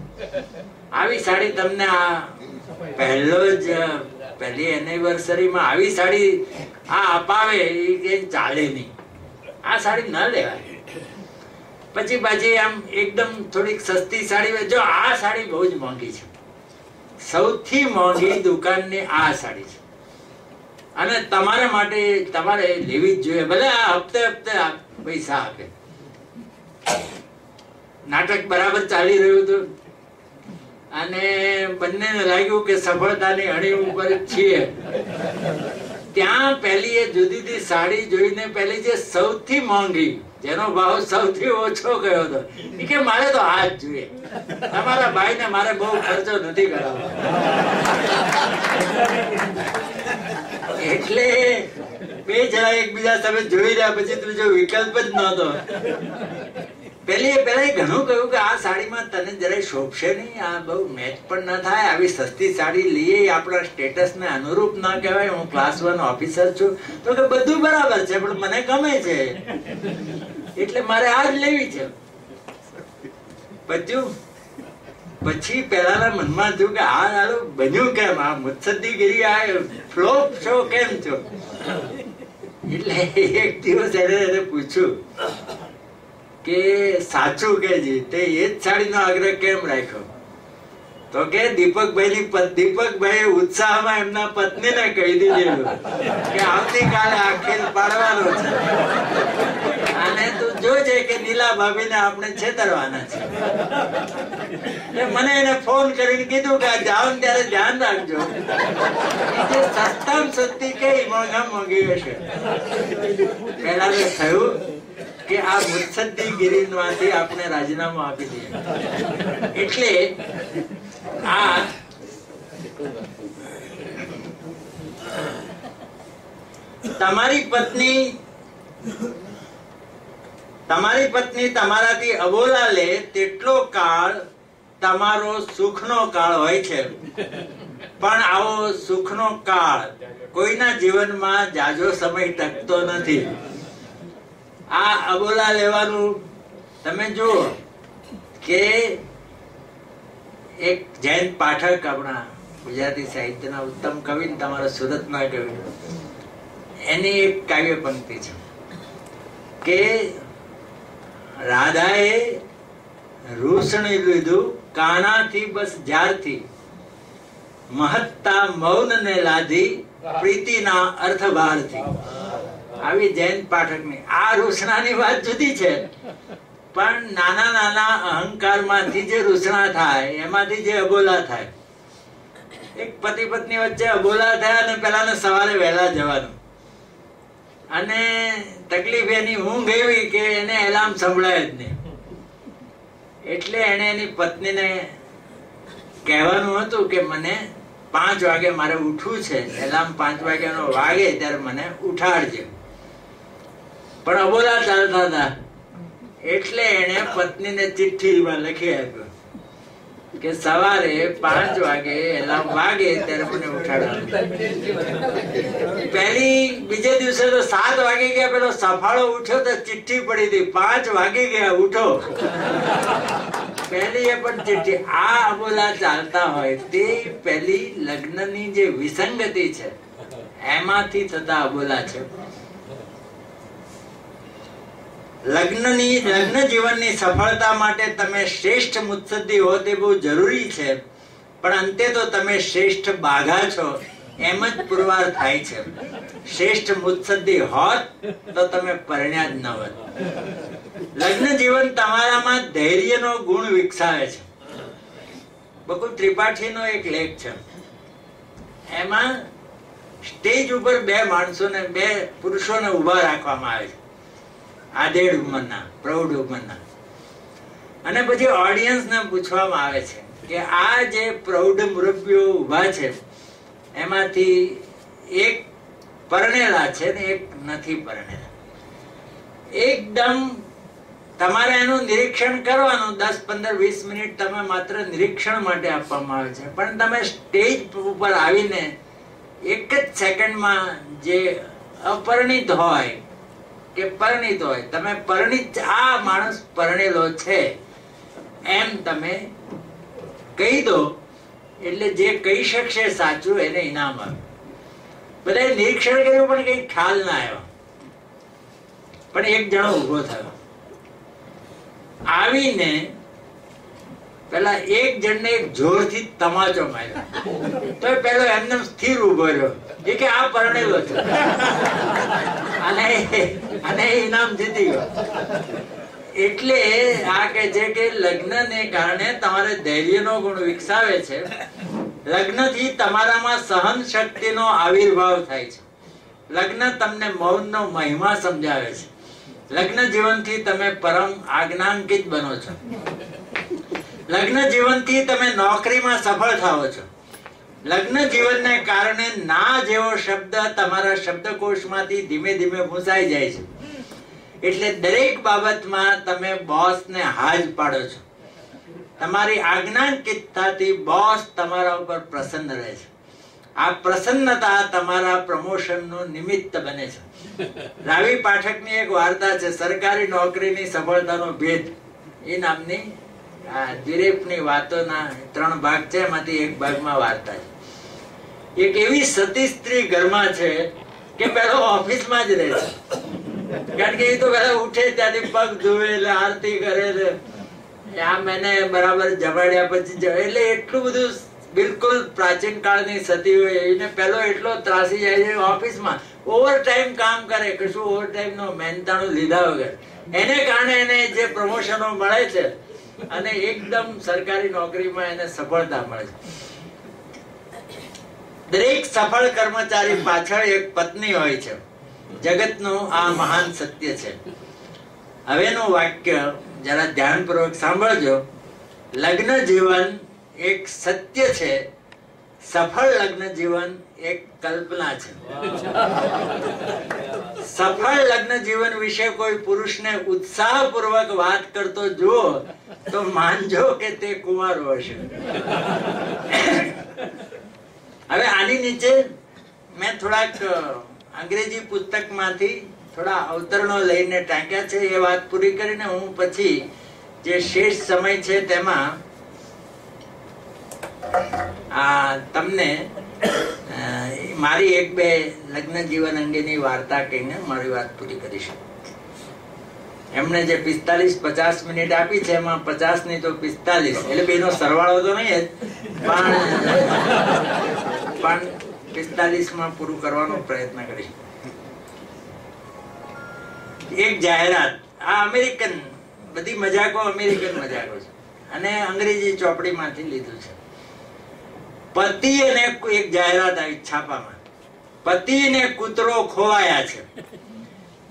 આવી સાડી તમને આ પહેલી એનિવર્સરીમાં આવી સાડી આ અપાવે એ ચાલે નહીં, આ સાડી ન લેવાય. પછી આમ એકદમ થોડીક સસ્તી સાડી, જો આ સાડી બહુ જ મોંઘી છે, સૌથી મોંઘી દુકાનની આ સાડી છે અને તમારા માટે તમારે લેવી જ જોઈએ, ભલે આ હપ્તે હપ્તે પૈસા આપે. નાટક બરાબર ચાલી રહ્યું હતું અને બંનેને લાગ્યું કે સફળતાની હળી ઉપર છીએ. ત્યાં પેલી એ જુદી જુદી સાડી જોઈને પેલી જે સૌથી મોંઘી, જેનો ભાવ સૌથી ઓછો ગયો હતો, એ કે મારે તો આ જ જોઈએ, તમારા ભાઈને મારે બહુ ખર્ચો નથી કરાવવો. એટલે બે જણા એકબીજા સામે જોઈ રહ્યા, પછી ત્રીજો વિકલ્પ જ નહોતો. પેલા ઘણું કહ્યું કે આ સાડીમાં તને જરાય શોભશે નહીં, આ બહુ મેચ પણ ન થાય, આવી સસ્તી સાડી લઈએ આપણા સ્ટેટસ ને અનુરૂપ ના કહેવાય, હું ક્લાસ 1 ઓફિસર છું. તો કે બધું બરાબર છે પણ મને ગમે છે એટલે મારે આ જ લેવી છે. પછી પેલાના મનમાં થયું કે આ સારું બન્યું કેમ, આ મુત્સદ્દીગીરી, આ ફ્લોપ શો કેમ છો? એટલે એક દિવસ એને પૂછ્યું કે સાચું કે જી તે એ જ સાડીનો આગ્રહ કેમ રાખ્યો? તો કે દીપકભાઈ ઉત્સાહમાં એમના પત્નીને કહી દીધેલું કે આવતીકાલે આ ખેલ પાડવાનો છે અને તું જોજે કે નીલા ભાભીને આપણે છેતરવાના છે. મને એને ફોન કરીને કીધું કે જાઓ ત્યારે ધ્યાન રાખજો, જે સસ્તામાં સસ્તી કે મોંઘા મોંઘી હશે. પેલા થયું કે આ મુત્સદ્દીગીરી માંથી આપણે રાજીનામું આપી દઈએ. એટલે આ તમારી પત્ની તમારાથી અબોલા લે તેટલો કાળ તમારો સુખનો કાળ હોય છે, પણ આવો સુખનો કાળ કોઈના જીવનમાં જાજો સમય ટકતો નથી. આ અબોલા લેવાનું તમે જુઓ કે એક જૈન પાઠક, આપણા ગુજરાતી સાહિત્યના ઉત્તમ કવિ, તમારા સુરતના કવિ, એની એક કાવ્ય પંક્તિ છે કે રાધાએ રૂસણી લીધું કાનાથી બસ જ્યારથી, મહત્તા મૌન ને લાધી પ્રીતિના અર્થભારથી. આવી જૈન પાઠકની આ રૂસણાની વાત જુદી છે, પણ નાના નાના અહંકારમાંથી જે રૂસણા થાય એમાંથી જે અબોલા થાય. એક પતિ પત્ની વચ્ચે અબોલા થયા અને પેલાને સવારે વહેલા જવાનું, અને તકલીફ એની ઊંઘ એવી કે એને એલાર્મ સંભળાય જ નહીં. એટલે એને એની પત્નીને કહેવાનું હતું કે મને 5 વાગે મારે ઉઠવું છે, એલાર્મ 5 વાગ્યાનો વાગે ત્યારે મને ઉઠાડજે. પણ અબોલા ચાલતા હતા એટલે એને પત્નીને ચિઠ્ઠીમાં લખી આપ્યું કે સવારે 5 વાગે એલાર્મ વાગે ત્યારે મને ઉઠાડવાનું. બીજે દિવસે તો 7 વાગે ગયા, પેલો સફાળો ઉઠ્યો તો ચિઠ્ઠી પડી હતી 5 વાગે ગયા ઉઠો. પહેલી એ પણ ચિઠ્ઠી. આ અબોલા ચાલતા હોય તે પહેલી લગ્નની જે વિસંગતિ છે એમાંથી થતા અબોલા છે. લગ્ન જીવનની સફળતા માટે તમે શ્રેષ્ઠ મુત્સદ્દી હો તે બહુ જરૂરી છે, પણ અંતે તો તમે શ્રેષ્ઠ બાઘા છો એમ જ પુરવાર થાય છે. શ્રેષ્ઠ મુત્સદ્દી હોત તો તમે પરણ્યા જ ન હોત. લગ્ન જીવન તમારામાં ધૈર્યનો ગુણ વિકસાવે છે. બકુલ ત્રિપાઠીનો એક લેખ છે, એમાં સ્ટેજ ઉપર 2 પુરુષોને ઉભા રાખવામાં આવે છે, આધેડ ઉંમરના, પ્રૌઢ ઉંમરના, અને પછી ઓડિયન્સ ને પૂછવામાં આવે છે કે આ જે પ્રૌઢ મુરબ્બીઓ ઉભા છે એમાંથી એક પરણેલા છે ને એક નથી પરણેલા. એકદમ તમારે એનું નિરીક્ષણ કરવાનું. 10, 15, 20 મિનિટ તમે માત્ર નિરીક્ષણ માટે આપવામાં આવે છે. પણ તમે સ્ટેજ ઉપર આવીને એક જ સેકન્ડમાં જે અપરિણિત હોય કે પરિણિત હોય, તમે પરિણિત, આ માણસ પરણેલો છે એમ તમે કહી દો, એટલે જે કહી શકશે સાચું એને ઇનામ આવે. બધા નિરીક્ષણ કર્યું પણ કઈ ખ્યાલ ના આવ્યો. પણ એક જણો ઉભો થયો, આવીને પેલા એક જણને એક જોરથી તમાચો માર્યો. તો પેલો એમને સ્થિર ઉભો રહ્યો. એ કે આ પરણેલો છે અને ઇનામ જીતી ગયો. એટલે આ કે છે કે લગ્નને કારણે તમારે ધૈર્યનો ગુણ વિકસાવે છે. લગ્નથી તમારામાં સહન શક્તિનો આવિર્ભાવ થાય છે. લગ્ન તમને મૌનનો મહિમા સમજાવે છે. લગ્ન જીવનથી તમે પરમ આજ્ઞાંકિત બનો છો. લગ્ન જીવનથી તમે નોકરીમાં સફળ થાઓ છો. લગ્ન જીવનને કારણે ના જેવો શબ્દ તમારા શબ્દકોશમાંથી ધીમે ધીમે ભૂંસાઈ જાય છે. એટલે દરેક બાબતમાં તમે બોસને હાજ પાડો છો. તમારી આજ્ઞાંકિતતાથી બોસ તમારા ઉપર પ્રસન્ન રહે છે. આ પ્રસન્નતા તમારા પ્રમોશનનું નિમિત્ત બને છે. રાવી પાઠકની એક વાર્તા છે, સરકારી નોકરીની સફળતાનો ભેદ એ નામની. દ્વિરેફની વાતોના 3 ભાગ છે, એમાંથી એક ભાગમાં વાર્તા છે. એક એવી સતી સ્ત્રી ઘરમાં છે કે પેલો ઓફિસમાં જ રહે છે. કારણ કે એ તો પેલા ઉઠે ત્યાંથી પગ ધોવે, આરતી કરે, આમ એને બરાબર જમાડ્યા પછી એટલે એટલું બધું બિલકુલ પ્રાચીન કાળની સતી હોય એને પેલો એટલો ત્રાસી જાય છે ઓફિસમાં. ઓવર ટાઈમ કામ કરે, કશું ઓવર ટાઈમ નો મહેનતાણું લીધા વગર. એને કારણે એને જે પ્રમોશનો મળે છે અને એકદમ સરકારી નોકરીમાં એને સફળતા મળે છે. દરેક સફળ કર્મચારી પાછળ એક પત્ની હોય છે. જગતનું આ મહાન સત્ય છે. હવેનું વાક્ય જરા ધ્યાનપૂર્વક સાંભળજો. લગ્ન જીવન એક સત્ય છે, સફળ લગ્ન જીવન એક કલ્પના છે. સફળ લગ્ન જીવન વિશે કોઈ પુરુષને ઉત્સાહપૂર્વક વાત કરતો જુઓ તો માનજો કે તે કુંવારો હશે. હવે આની નીચે મેં થોડાક અંગ્રેજી પુસ્તકમાંથી થોડા અવતરણો લઈને ટાંક્યા છે. એ વાત પૂરી કરીને હું પછી જે શેષ સમય છે તેમાં તમને મારી 1-2 લગ્ન જીવન અંગેની વાર્તા કહીને મારી વાત પૂરી કરીશું. એમણે જે 45-50 મિનિટ આપી છે એમાં 50 ની તો 45 એટલે બેનો સરવાળો તો નહીં પણ 45 માં પૂરું કરવાનો પ્રયત્ન કરીશું. એક જાહેરાત. આ અમેરિકન, બધી મજાકો અમેરિકન મજાકો છે અને અંગ્રેજી ચોપડીમાંથી લીધું છે. પતિ અને એક જાહેરાત આવી છાપામાં. પતિ ને કૂતરો ખોવાયા છે.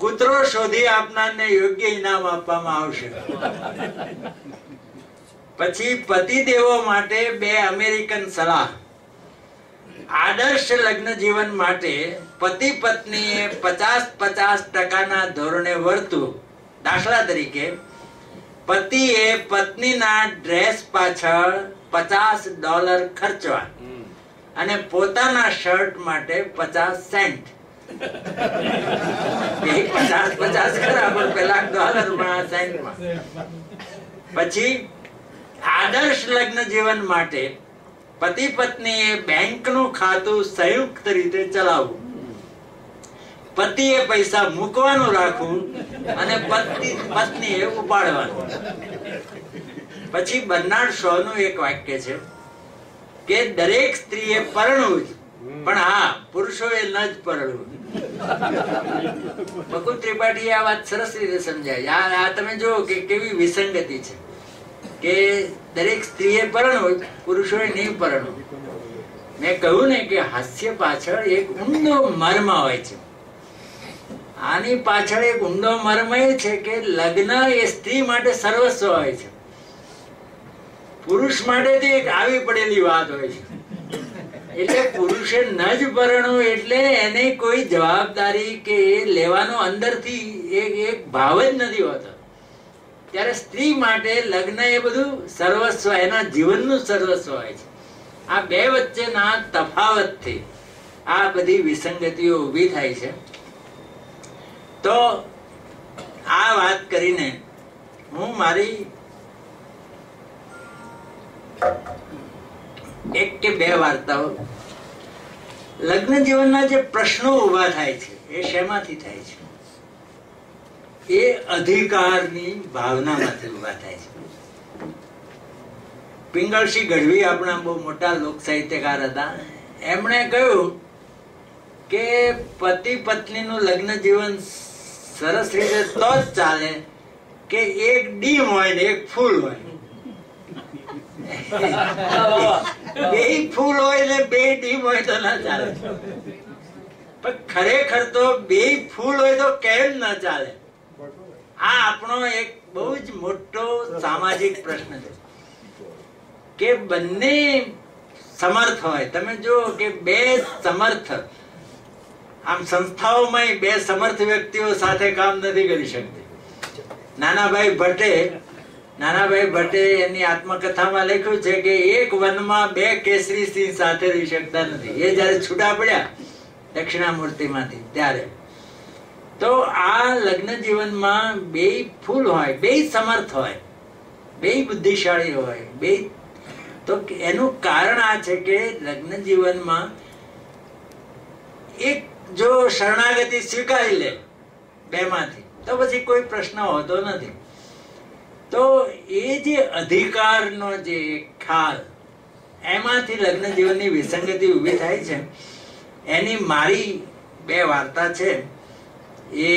કૂતરો શોધી આપનારને યોગ્ય ઇનામ આપવામાં આવશે. પછી પતિદેવો માટે 2 અમેરિકન સલાહ. આદર્શ લગ્ન જીવન માટે પતિ પત્નીએ 50-50% ધોરણે વર્તવું. દાખલા તરીકે પતિએ પત્નીના ડ્રેસ પાછળ $50 ખર્ચવા અને પોતાના શર્ટ માટે 50 સેન્ટ. 50 ખરા પણ પેલા $1 સેન્ટમાં. પછી આદર્શ લગ્ન જીવન માટે પતિ પત્નીએ બેંકનું ખાતું સંયુક્ત રીતે ચલાવવું. પતિએ પૈસા મૂકવાનું રાખવું અને પત્નીએ ઉપાડવાનું. પછી બર્નાર્ડ શોનું એક વાક્ય છે કે દરેક સ્ત્રીએ પરણવું જ, પણ હા, પુરુષોએ ન જ પરણવું. બકુલ ત્રિપાઠીએ આ વાત સરસ રીતે સમજાવી. આ તમે જુઓ કે કેવી વિસંગતિ છે કે દરેક સ્ત્રીએ પરણવું, પુરુષોએ નહીં પરણવું. મેં કહ્યું ને કે હાસ્ય પાછળ એક ઊંડો મર્મ હોય છે. આની પાછળ એક ઊંડો મર્મ એ છે કે લગ્ન એ સ્ત્રી માટે સર્વસ્વ હોય છે. પુરુષ માટે તો એક આવી પડેલી વાત હોય છે. એટલે પુરુષે ન જ પરણવું એટલે એને કોઈ જવાબદારી કે એ લેવાનો અંદરથી એક ભાવ જ નથી હોતો. ત્યારે સ્ત્રી માટે લગ્ન એ બધું સર્વસ્વ, એના જીવનનું સર્વસ્વ હોય છે. આ બે વચ્ચેના તફાવતથી આ બધી વિસંગતિઓ ઊભી થાય છે. તો આ વાત કરીને હું મારી એક કે બે વાર્તાઓ, લગ્ન જીવનના જે પ્રશ્નો ઉભા થાય છે એ શેમાંથી થાય છે? એ અધિકારની ભાવનામાંથી ઉભા થાય છે. પિંગળસિંહ ગઢવી આપણા બહુ મોટા લોક સાહિત્યકાર હતા. એમણે કહ્યું કે પતિ પત્નીનું લગ્ન જીવન સરસ રીતે તો જ ચાલે કે એક ડીમ હોય ને એક ફૂલ હોય. બે ફૂલ હોય ને બે ડીમ હોય તો ના ચાલે. પણ ખરેખર તો બે ફૂલ હોય તો કેમ ના ચાલે? આ આપણો એક બહુ જ મોટો સામાજિક પ્રશ્ન છે કે બંને સમર્થ હોય. તમે જો કે બે સમર્થ, આમ સંસ્થાઓમાં બે સમર્થ વ્યક્તિઓ સાથે કામ નથી કરી શકતી. નાનાભાઈ ભટ્ટે એની આત્મકથામાં લખ્યું છે કે એક વનમાં બે કેસરી સિંહ સાથે રહી શકતા નથી. એ જયારે છૂટા પડ્યા દક્ષિણામૂર્તિમાંથી ત્યારે. તો આ લગ્ન જીવનમાં બે ફૂલ હોય, બે સમર્થ હોય, બે બુદ્ધિશાળી હોય, બે. તો એનું કારણ આ છે કે લગ્ન જીવનમાં એક જો શરણાગતિ સ્વીકારી લે બેમાંથી તો પછી કોઈ પ્રશ્ન હોતો નથી. તો એ જે અધિકારનો જે ખ્યાલ, એમાંથી લગ્ન જીવનની વિસંગતિ ઊભી થાય છે. એની મારી બે વાર્તા છે. એ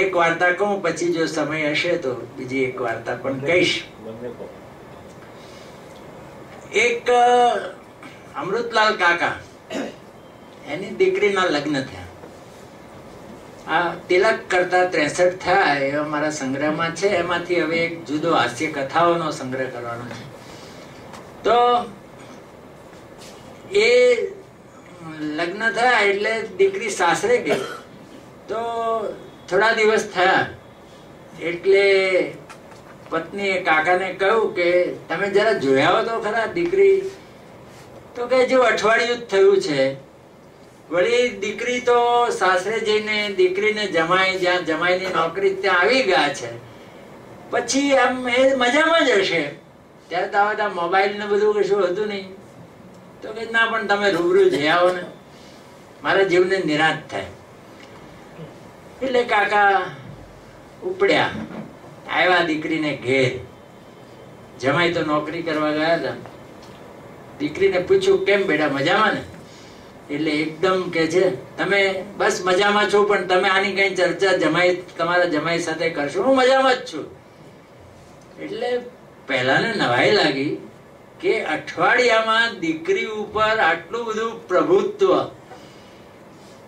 એક વાર્તા કહું, પછી જો સમય હશે તો બીજી એક વાર્તા પણ કહીશ. એક અમૃતલાલ કાકા, એની દીકરીના લગ્ન થયા. આ તિલક કરતા 63 થયા એ અમારા સંગ્રહમાં છે. એમાંથી હવે એક જુદો હાસ્ય કથાઓનો સંગ્રહ કરવાનો છે. તો એ લગ્ન થયા એટલે દીકરી સાસરે ગઈ. તો થોડા દિવસ થયા એટલે પત્નીએ કાકાને કહ્યું કે તમે જરા જોયા હો તો ખરા દીકરી. તો કે જો અઠવાડિયું જ થયું છે. વળી દીકરી તો સાસરે જઈને દીકરીને જમાઈ, જ્યાં જમાઈની નોકરી ત્યાં આવી ગયા છે. પછી આમ એ મજામાં જ હશે. ત્યારે તો આ મોબાઈલ ને બધું કશું હતું નહીં. તો કે ના, પણ તમે રૂબરૂ જઈ આવો ને, મારા જીવને નિરાશ થાય. એટલે કાકા ઉપડ્યા, આવ્યા દીકરીને ઘેર. જમાઈ તો નોકરી કરવા ગયા હતા. દીકરીને પૂછ્યું કેમ બેટા, મજામાં ને? એટલે એકદમ કે છે તમે બસ મજામાં છો, પણ તમે આની કઈ ચર્ચા તમારા જમાઈ સાથે કરશો. હું મજામાં જ છું. એટલે પહેલાને નવાઈ લાગી કે અઠવાડિયામાં દીકરી ઉપર આટલું બધું પ્રભુત્વ,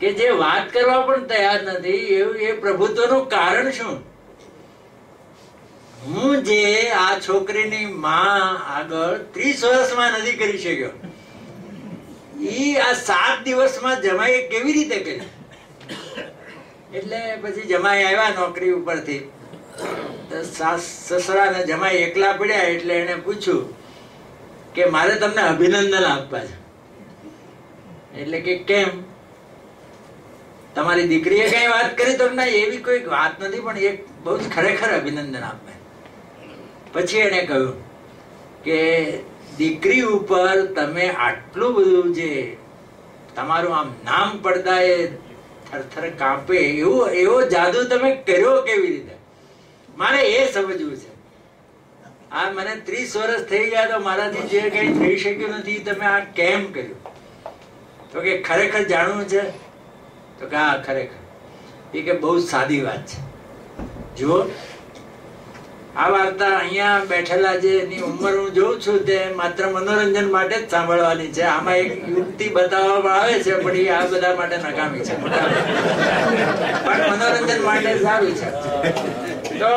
કે જે વાત કરવા પણ તૈયાર નથી. એવું એ પ્રભુત્વનું કારણ શું? હું જે આ છોકરીની માં આગળ 30 વર્ષમાં નથી કરી શક્યો, ઈ આ 7 દિવસમાં જમાઈ કેવી રીતે કરી? એટલે પછી જમાઈ આવ્યા નોકરી ઉપરથી. સસરા ને જમાઈ એકલા પડ્યા. એટલે એને પૂછ્યું કે મારે તમને અભિનંદન આપવા છે. એટલે કે કેમ, તમારી દીકરીએ કઈ વાત કરી? તો ના, એવી કોઈ વાત નથી, પણ એક બહુ જ ખરેખર અભિનંદન આપે. પછી એને કહ્યું કે દીકરી ઉપર તમે આટલું બધું, જે તમારું આમ નામ પડતા એ થરથર કાપે એવો જાદુ તમે કર્યો કેવી રીતે? મારે એ સમજવું છે. આ મને 30 વર્ષ થઈ ગયા તો મારાથી જે કઈ થઈ શક્યું નથી, તમે આ કેમ કર્યું? તો કે ખરેખર જાણવું છે? તો કે હા ખરેખર. એ કે બહુ સાદી વાત છે. જુઓ, આ વાર્તા અહીંયા બેઠેલા જે એની ઉંમર હું જોઉં છું તે માત્ર મનોરંજન માટે જ સાંભળવાની છે. આમાં એક યુક્તિ બતાવવામાં આવે છે, પણ એ આ બધા માટે નકામી છે. પણ મનોરંજન માટે સારું છે. તો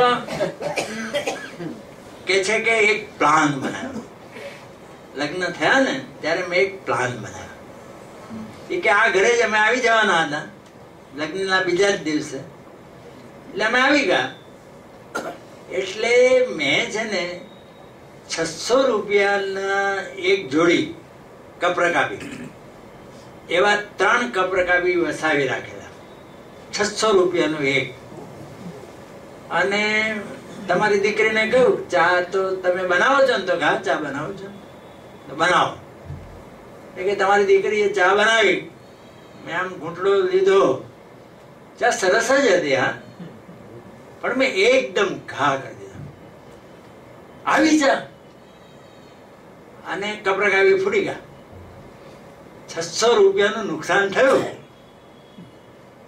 કે છે કે એક પ્લાન બનાવ્યો. લગ્ન થયા ને ત્યારે મેં એક પ્લાન બનાવ્યો. એ કે આ ઘરે જ અમે આવી જવાના હતા લગ્નના બીજા જ દિવસે, એટલે અમે આવી ગયા. એટલે મેં છે ને 600 રૂપિયાના એક જોડી કપરકાબી, એવા 3 કપરકાબી વસાવી રાખેલા, 600 રૂપિયાનું એક. અને તમારી દીકરીને કહ્યું ચા તો તમે બનાવો છો ને? તો હા ચા બનાવો છો, તો બનાવો. એટલે કે તમારી દીકરીએ ચા બનાવી, મેં આમ ઘૂંટડો લીધો, ચા સરસ જ હતી હા, પણ મેં એકદમ ઘા કરી દીધા, આવી ચા, અને કપરકાબી ફૂટી ગયા. 600 રૂપિયાનું નુકસાન થયું,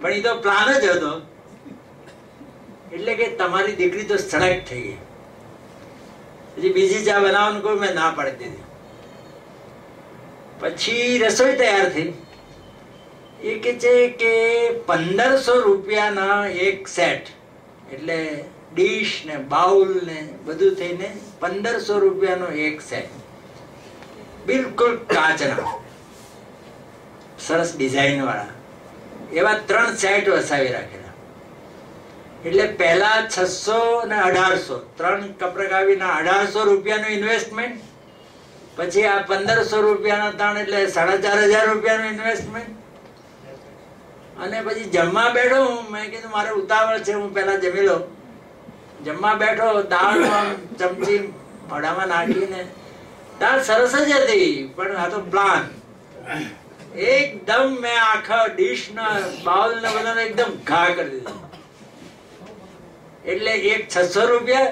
પણ એ તો પ્લાન જ હતો. એટલે કે તમારી દીકરી તો સડક થઈ ગઈ. પછી બીજી ચા બનાવવાનું કોઈ મેં ના પાડી દીધી. પછી રસોઈ તૈયાર થઈ. એ કે છે કે 1500 રૂપિયાના એક સેટ, એટલે ડીશ ને બાઉલ ને બધું થઈને 1500 રૂપિયાનો એક સેટ, બિલકુલ કાચના સરસ ડિઝાઇન વાળા, એવા 3 સેટ વસાવી રાખેલા. એટલે પહેલા 600 ને 1800, 3 કપરકાબીના 1800 રૂપિયાનું ઇન્વેસ્ટમેન્ટ, પછી આ 1500 રૂપિયાના 3 એટલે 4500 રૂપિયાનું ઇન્વેસ્ટમેન્ટ. અને પછી જમવા બેઠો, મેં કીધું મારે ઉતાવળ છે, હું પેલા જમી લઉં. જમવા બેઠો, દાળ ચમચી મોઢામાં નાખીને, દાળ સરસ જ હતી, પણ આ તો પ્લાન એકદમ મેં આખા ડીશ ના બાઉલ ને બધાને એકદમ ઘા કરી દીધો. એટલે એક 600 રૂપિયા,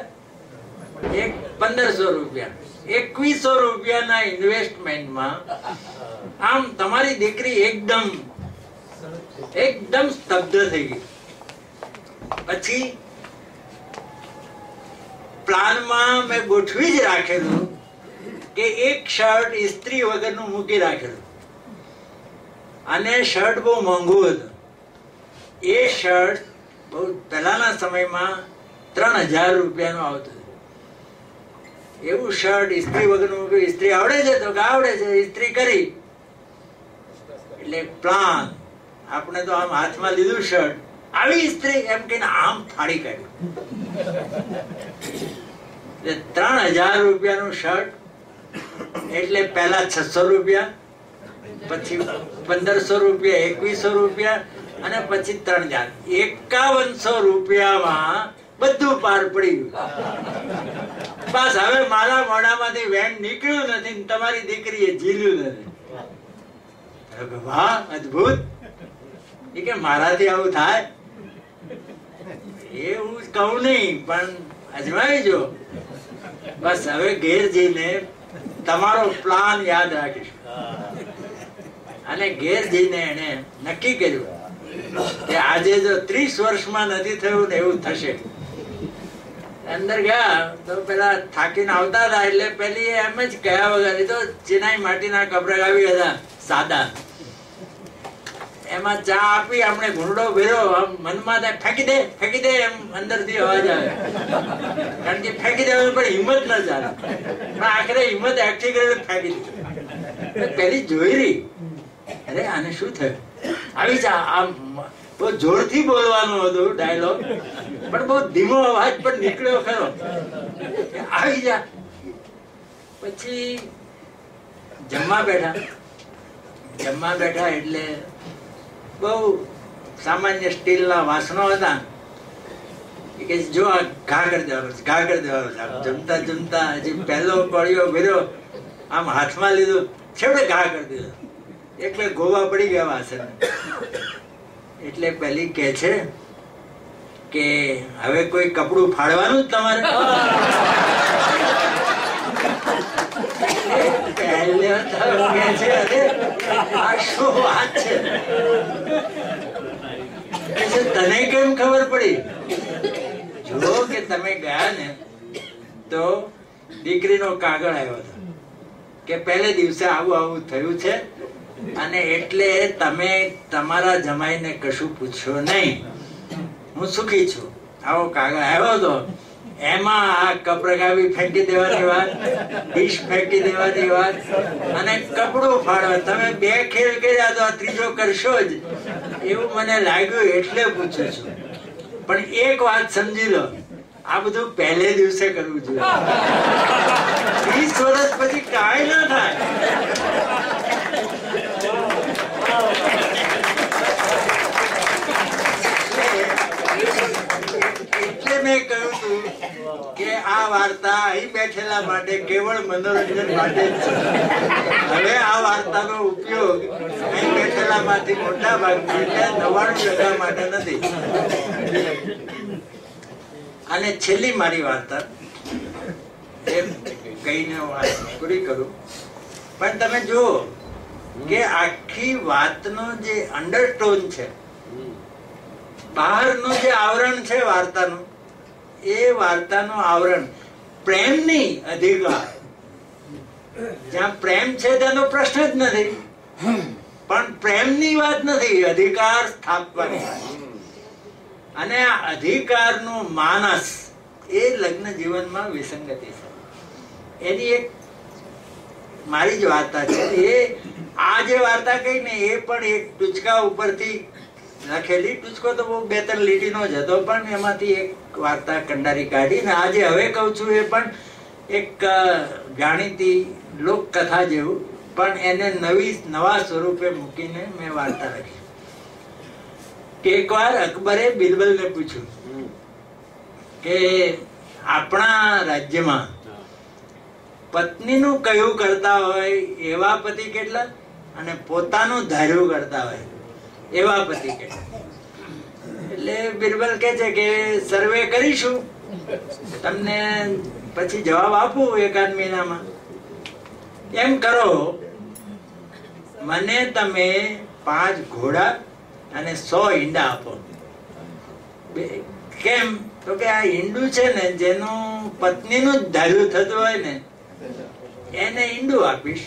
એક 1500 રૂપિયા, 2100 રૂપિયાના ઇન્વેસ્ટમેન્ટમાં આમ તમારી દીકરી એકદમ સ્તબ્ધ થઈ ગઈ. પછી પ્લાનમાં મેં ગોઠવી જ રાખેલું કે એક શર્ટ ઇસ્ત્રી વગરનું મૂકી રાખેલું, અને શર્ટ બહુ મોંઘું હતું. એ શર્ટ બહુ પહેલાના સમયમાં 3000 રૂપિયાનું આવતું. એવું શર્ટ ઇસ્ત્રી વગરનું મૂક્યું. ઇસ્ત્રી આવડે છે? તો આવડે છે. ઇસ્ત્રી કરી. એટલે પ્લાન, આપણે તો આમ હાથમાં લીધું શર્ટ, આવી ઇસ્ત્રી એમ કહીને આમ ફાડી કાઢ્યું. 3000 રૂપિયાનું શર્ટ, એટલે પહેલા 600 રૂપિયા, પછી 1500 રૂપિયા, 2100 રૂપિયા, અને પછી 3000, 5100 રૂપિયામાં બધું પાર પડી ગયું. બસ હવે મારા મોઢામાંથી વેણ નીકળ્યું નથી, તમારી દીકરીએ ઝીલ્યું નથી. વાહ, અદભુત. એ કે મારાથી આવું થાય એવું કહું નહીં, પણ અજમાવી જો. બસ હવે ઘેર જઈને તમારો પ્લાન યાદ રાખીશ. અને ઘેર જઈને એને નક્કી કર્યું કે આજે જો 30 વર્ષમાં નથી થયું ને એવું થશે. અંદર ગયા તો પેલા થાકીને આવતા હતા, એટલે પેલી એમ જ કયા વગર, તો ચિનાઈ માટીના કપરકાબી હતા સાદા, એમાં ચા આપી, આપણે ઘૂંટડો ભર્યો, મનમાં થાય ફેંકી દે એમ અંદરથી અવાજ આવે, કારણ કે ફેંકી દેવાની પણ હિંમત ન ચાલે. પણ આખરે હિંમત એકઠી કરી ફેંકી દીધી. પેલી જોઈ રહી, અરે આને શું થયું, આવી ચા. આમ બહુ જોરથી બોલવાનું હતું ડાયલોગ, પણ બહુ ધીમો અવાજ પણ નીકળ્યો ખરો, આવી જા. પછી જમવા બેઠા એટલે બહુ સામાન્ય સ્ટીલના વાસણો હતા. કે જો આ ઘા કરી દેવાનો. જમતા હજી પહેલો કોળિયો ભર્યો, આમ હાથમાં લીધું, છેવટે ઘા કરી દીધો, એટલે ગોવા પડી ગયા વાસણ. એટલે પેલી કે છે કે હવે કોઈ કપડું ફાડવાનું જ તમારે? તને કેમ ખબર પડી? જો કે તમે ગયા ને તો દીકરીનો કાગળ આવ્યો હતો કે પહેલે દિવસે આવું થયું છે, અને એટલે તમે તમારા જમાઈને કશું પૂછ્યો નહીં, હું સુખી છું. આવો કાગળ આવ્યો હતો. એમાં આ કપરગાવી ફેંકી દેવાની વાત, ડીશ ફેંકી દેવાની વાત અને કપડું ફાડવા. તમે 2 ખેલ કર્યા તો આ ત્રીજો કરશો જ એવું મને લાગ્યું એટલે પૂછું છું. પણ એક વાત સમજી લો, આ બધું પહેલે દિવસે કરવું જોઈએ. 30 વર્ષ પછી કાંઈ ના થાય. એટલે મેં કહ્યું હતું કે આ વાર્તા અહીં બેઠેલા માટે કેવળ મનોરંજન માટે જ છે. હવે આ વાર્તાનો ઉપયોગ અહીં બેઠેલા માંથી મોટા ભાગની એટલે 99% માટે નથી. અને છેલ્લી મારી વાર્તા એમ કહીને વાત પૂરી કરું. પણ તમે જુઓ કે આખી વાતનો જે અંડરટોન છે, બહારનું જે આવરણ છે વાર્તાનું, એ વાર્તાનું આવરણ પ્રેમની અધિકાર. જ્યાં પ્રેમ છે તેનો પ્રશ્ન જ નથી, પણ પ્રેમની વાત નથી, અધિકાર સ્થાપવાની. અને આ અધિકારનું માનસ એ લગ્ન જીવનમાં વિસંગતિ છે. એની એક મારી જ વાર્તા છે. એ આ જે વાર્તા કહી ને એ પણ એક ટૂચકા ઉપરથી લખેલી. ટૂચકો તો બહુ 2-3 લીટીનો જ હતો, પણ એમાંથી એક વાર્તા કંડારી કાઢી ને આજે હવે કહું છું. એ પણ એક જાણીતી લોકકથા જેવું, પણ એને નવા સ્વરૂપે મૂકીને મેં વાર્તા લખી. કે એકવાર અકબરે બિરબલને પૂછ્યું કે આપણા રાજ્યમાં પત્નીનું કયું કરતા હોય એવા પતિ કેટલા, અને પોતાનું ધાર્યું કરતા હોય એવા પતિ કેટલા. એટલે બિરબલ કહે છે કે સર્વે કરીશું, તમને પછી જવાબ આપું 1-8 મહિનામાં. એમ કરો, મને તમે 5 ઘોડા અને 100 ઈંડા આપો. કેમ? તો કે આ ઈંડું છે ને જેનું પત્નીનું જ ધાર્યું થતું હોય ને એને ઈંડું આપીશ,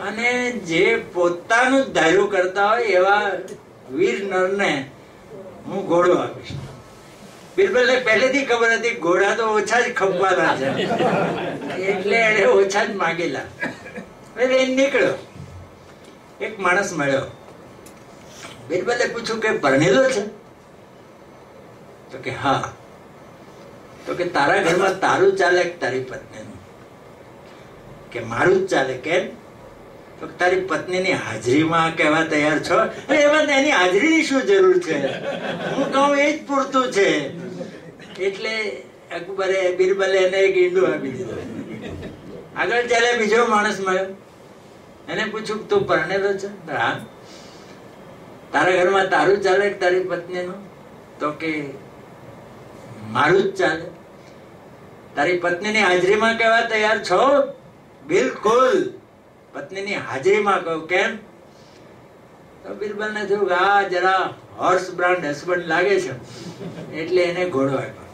અને જે પોતાનું જ ધાર્યું કરતા હોય એવા વીર નરને હું ઘોડો આપીશ. બિરબલને પહેલેથી ખબર હતી ઘોડા તો ઓછા જ ખપવાના છે, એટલે એને ઓછા જ માગેલા. એટલે એ નીકળ્યો. એક માણસ મળ્યો. બિરબલે પૂછ્યું કે પરણેલો છે? તો કે હા. તો કે તારા ઘરમાં તારું ચાલે કે તારી પત્નીનું? કે મારું જ ચાલે. કેમ? તો તારી પત્નીની હાજરીમાં કહેવા તૈયાર છો? એમાં એની હાજરીની શું જરૂર છે? હું કહું એ જ પૂરતું છે. એટલે અકબરે બિરબલે એને એક ઈંડું આપી દીધું. આગળ ચાલે બીજો માણસ મળ્યો. એને પૂછ્યું તું પરણેલો છે? હા. તારા ઘરમાં તારું ચાલે કે તારી પત્નીનું? તો કે મારું જ ચાલે. તારી પત્નીની હાજરીમાં કહેવા તૈયાર છો? બિલકુલ, પત્નીની હાજરીમાં કહું. કેમ? તો બિરબલ ને થયું આ જરા હોર્સ બ્રાન્ડ હસબન્ડ લાગે છે, એટલે એને ઘોડો આપ્યો.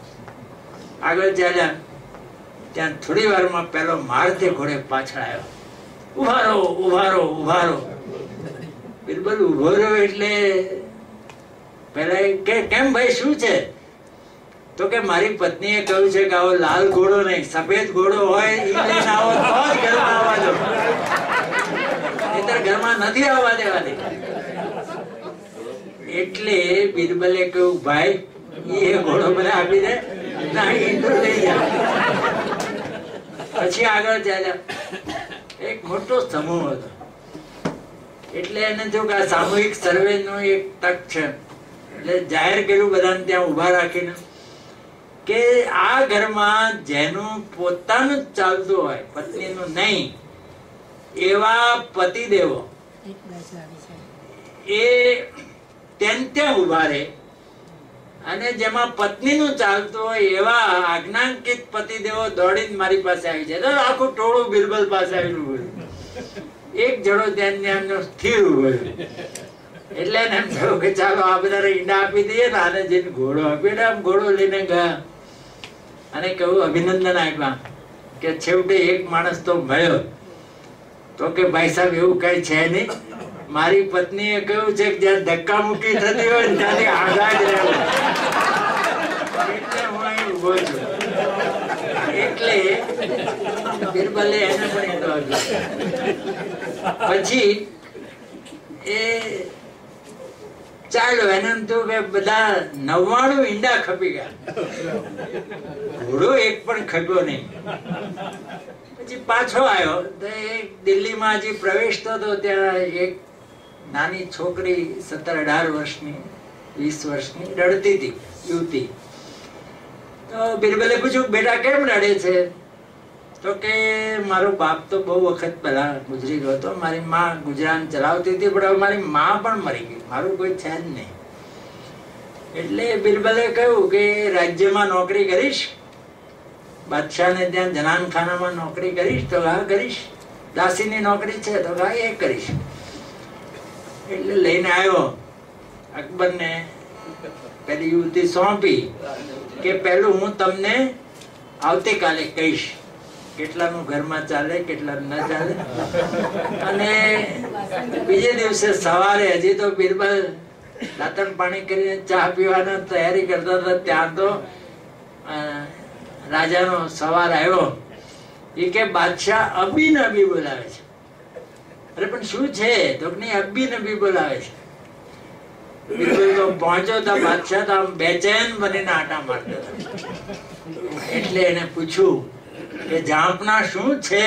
આગળ ચાલ્યા. ત્યાં થોડી વારમાં પેલો મારતે ઘોડે પાછળ આવ્યો. ઉભા રહો, ઉભા રહો, ઉભા રહો. બિરબલ ઉભો રહ્યો એટલે પેલા કે કેમ ભાઈ, શું છે? તો કે મારી પત્નીએ કહ્યું છે કે આવો લાલ ઘોડો નહીં, સફેદ ઘોડો હોય એ લઈને આવો તો જ ઘરમાં આવવા દો, નહીંતર ઘરમાં નથી આવવા દેવાની. એટલે બિરબલે કહ્યું ભાઈ એ ઘોડો મને આપી દે, ના ઈંડું લઈ જાય. પછી આગળ ચાલ્યા. એક મોટો સમૂહ હતો. એટલે એને જો કે આ સામૂહિક સર્વે નો એક તક છે, એટલે જાહેર કર્યું બધાને ત્યાં ઉભા રાખીને કે આ ઘરમાં જેનું પોતાનું જ ચાલતું હોય, પત્નીનું નહીં, એવા પતિદેવો એ ત્યાં ઉભા રહે, અને જેમાં પત્નીનું ચાલતું હોય એવા આજ્ઞાંકિત પતિદેવો દોડીને મારી પાસે આવી જાય. આખું ટોળું બિરબલ પાસે આવેલું હોય. એક જણો ત્યાં સ્થિર હોય. એટલે એને એમ થયું કે ચાલો આ બધા ઈંડા આપી દઈએ ને આને જઈને ઘોડો આપી. આમ ઘોડો લઈને ગયા અને કહ્યું અભિનંદન આપ્યા કે છેવટે એક માણસ તો મળ્યો. તો કે ભાઈ સાહેબ એવું કઈ છે નહીં, મારી પત્નીએ કહ્યું છે કે જ્યાં ધક્કા મુક્કી થતી હોય ને ત્યાંથી આગળ જ રહેવું, એટલે હું અહીં ઉભો છું. એટલે બિરબલે એને પણ ઈંડો આપ્યો. પછી એ ચાલ્યો. એને તો કે બધા 99 ઈંડા ખપી ગયા, ઘોડો એક પણ ખપ્યો નહીં. પછી પાછો આવ્યો તો એક દિલ્હીમાં હજી પ્રવેશતો હતો, ત્યાં એક નાની છોકરી 17-18 વર્ષની 20 વર્ષની રડતી હતી, યુવતી. તો બિરબલે પૂછ્યું, બેટા કેમ રડે છે? તો કે મારો બાપ તો બહુ વખત પહેલા ગુજરી ગયો હતો, મારી માં ગુજરાન ચલાવતી હતી, પણ હવે મારી માં પણ મરી ગઈ, મારું કોઈ છે જ નહીં. એટલે બિરબલે કહ્યું કે રાજ્યમાં નોકરી કરીશ, બાદશાહને ત્યાં જનાનખાનામાં નોકરી કરીશ? તો હા કરીશ. દાસીની નોકરી છે? તો હા એ કરીશ. એટલે લઈને આવ્યો અકબરને, પેલી યુવતી સોંપી કે પેલું હું તમને આવતીકાલે કહીશ કેટલાનું ઘરમાં ચાલે, કેટલાનું ન ચાલે. અને બીજે દિવસે સવારે, હજી તો બિરબલ દાંતણ પાણી કરીને ચા પીવાની તૈયારી કરતા હતા, ત્યાં તો રાજાનો સવાર આવ્યો. એ કે બાદશાહ અબી નબી બોલાવે છે. અરે પણ શું છે? તો નહીં, અબી નબી બોલાવે છે. બિરબલ તો પહોંચ્યો તો બાદશાહ તો આમ બેચેન બનીને આટા મારતો હતો. એટલે એને પૂછ્યું કે જાપના શું છે?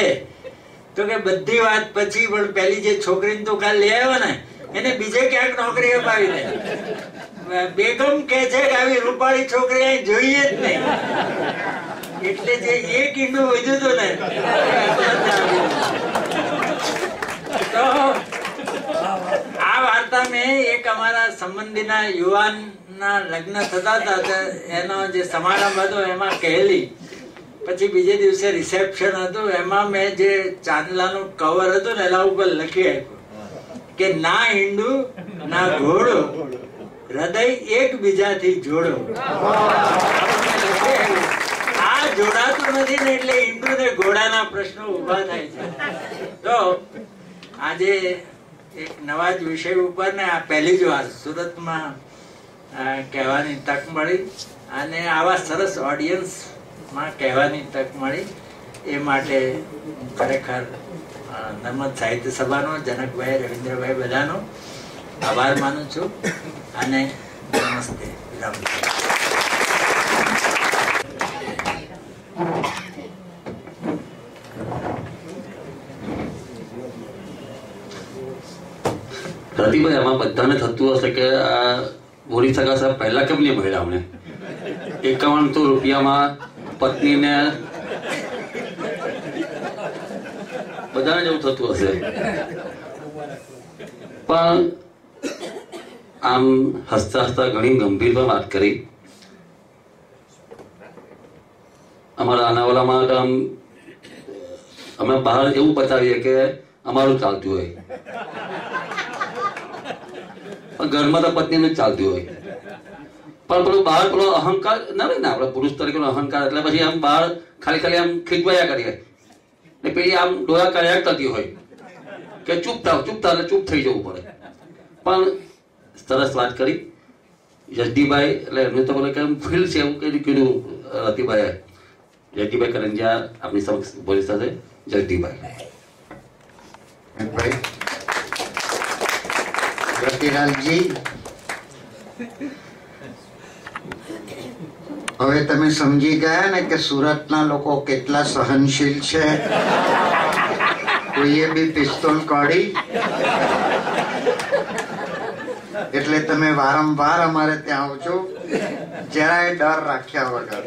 તો કે બધી વાત પછી, પણ પેલી જે છોકરીને તું કાલ લઈ આવ્યો ને, એને બીજે ક્યાંક નોકરી અપાવી દે. બેગમ કે છે કે આવી રૂપાળી છોકરી અહીં જોઈએ જ નહીં. એટલે જે એક ઈંડું વધ્યું હતું ને, તો આ વાર્તા મેં એક અમારા સંબંધીના યુવાનના લગ્ન થતા હતા, એનો જે સમારંભ હતો એમાં કહેલી. પછી બીજે દિવસે રિસેપ્શન હતું, એમાં મેં જે ચાંદલાનું કવર હતું ને એના ઉપર લખી આપ્યું કે ના ઈંડું ના ઘોડો, હૃદય એકબીજાથી જોડો. આ જોડાતું નથી ને, એટલે ઈંડું ને ઘોડાના પ્રશ્નો ઉભા થાય છે. તો આજે એક નવા જ વિષય ઉપર ને આ પહેલી જ વાર સુરતમાં કહેવાની તક મળી, અને આવા સરસ ઓડિયન્સમાં કહેવાની તક મળી. એ માટે ખરેખર નર્મદ સાહિત્ય સભાનો, જનકભાઈ, રવિન્દ્રભાઈ બધાનો આભાર માનું છું. અને નમસ્તે. રતિભાઈ, આમાં બધાને થતું હશે કે આ બોરી સગા સાહેબ પહેલા કેમ નહીં મળ્યા અમને? 51 રૂપિયામાં પત્નીને, બધાને જેવું થતું હશે. પણ આમ હસતા હસતા ઘણી ગંભીર પણ વાત કરી. અમારા આનાવાલામાં આમ અમે બહાર એવું બતાવીએ કે અમારું ચાલતું હોય, ઘરમાં તો પત્નીનું જ ચાલતું હોય. પણ પેલું બહાર પેલો અહંકાર ના હોય ને, આપડે પુરુષ તરીકેનો અહંકાર, એટલે પછી આમ બહાર ખાલી આમ ખીજવાયા કરીએ ને, પેલી આમ ડોળા કર્યા કરતી હોય કે ચૂપ થાવ, ચૂપ થઈ જવું પડે. પણ સરસ વાત કરી જયદીભાઈ, એટલે એમનું તો બોલે કે ફીલ છે એવું કીધું રતિભાઈ. જયદીભાઈ કરંજિયા આપની સમક્ષ બોલી સાથે. જયદીભાઈ. રતિલાલજી, હવે તમે સમજી ગયા ને કે સુરતના લોકો કેટલા સહનશીલ છે. કોઈએ બી પિસ્તોલ કાઢી એટલે તમે વારંવાર અમારે ત્યાં આવજો, જરાય ડર રાખ્યા વગર.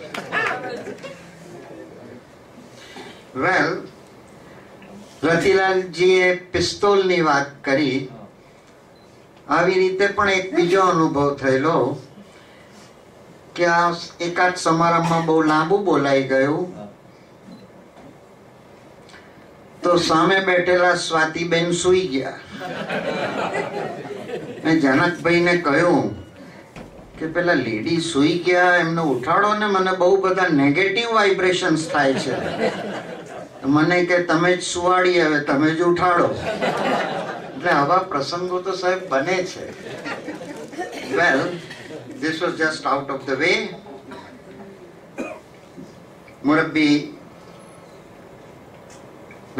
વેલ, રતિલાલજીએ પિસ્તોલની વાત કરી. આવી રીતે પણ એક બીજો અનુભવ થયેલો કે આ એકાદ સમારંભમાં બહુ લાંબુ બોલાઈ ગયું, તો સામે બેઠેલા સ્વાતિબેન સૂઈ ગયા. મેં જનકભાઈને કહ્યું કે પેલા લેડી સૂઈ ગયા, એમને ઉઠાડો ને, મને બહુ બધા નેગેટિવ વાઇબ્રેશન્સ થાય છે. મને કે તમે જ સુવાડી, હવે તમે જ ઉઠાડો. એટલે આવા પ્રસંગો તો સાહેબ બને છે. વેલ, this was just out of the way. મુરબ્બી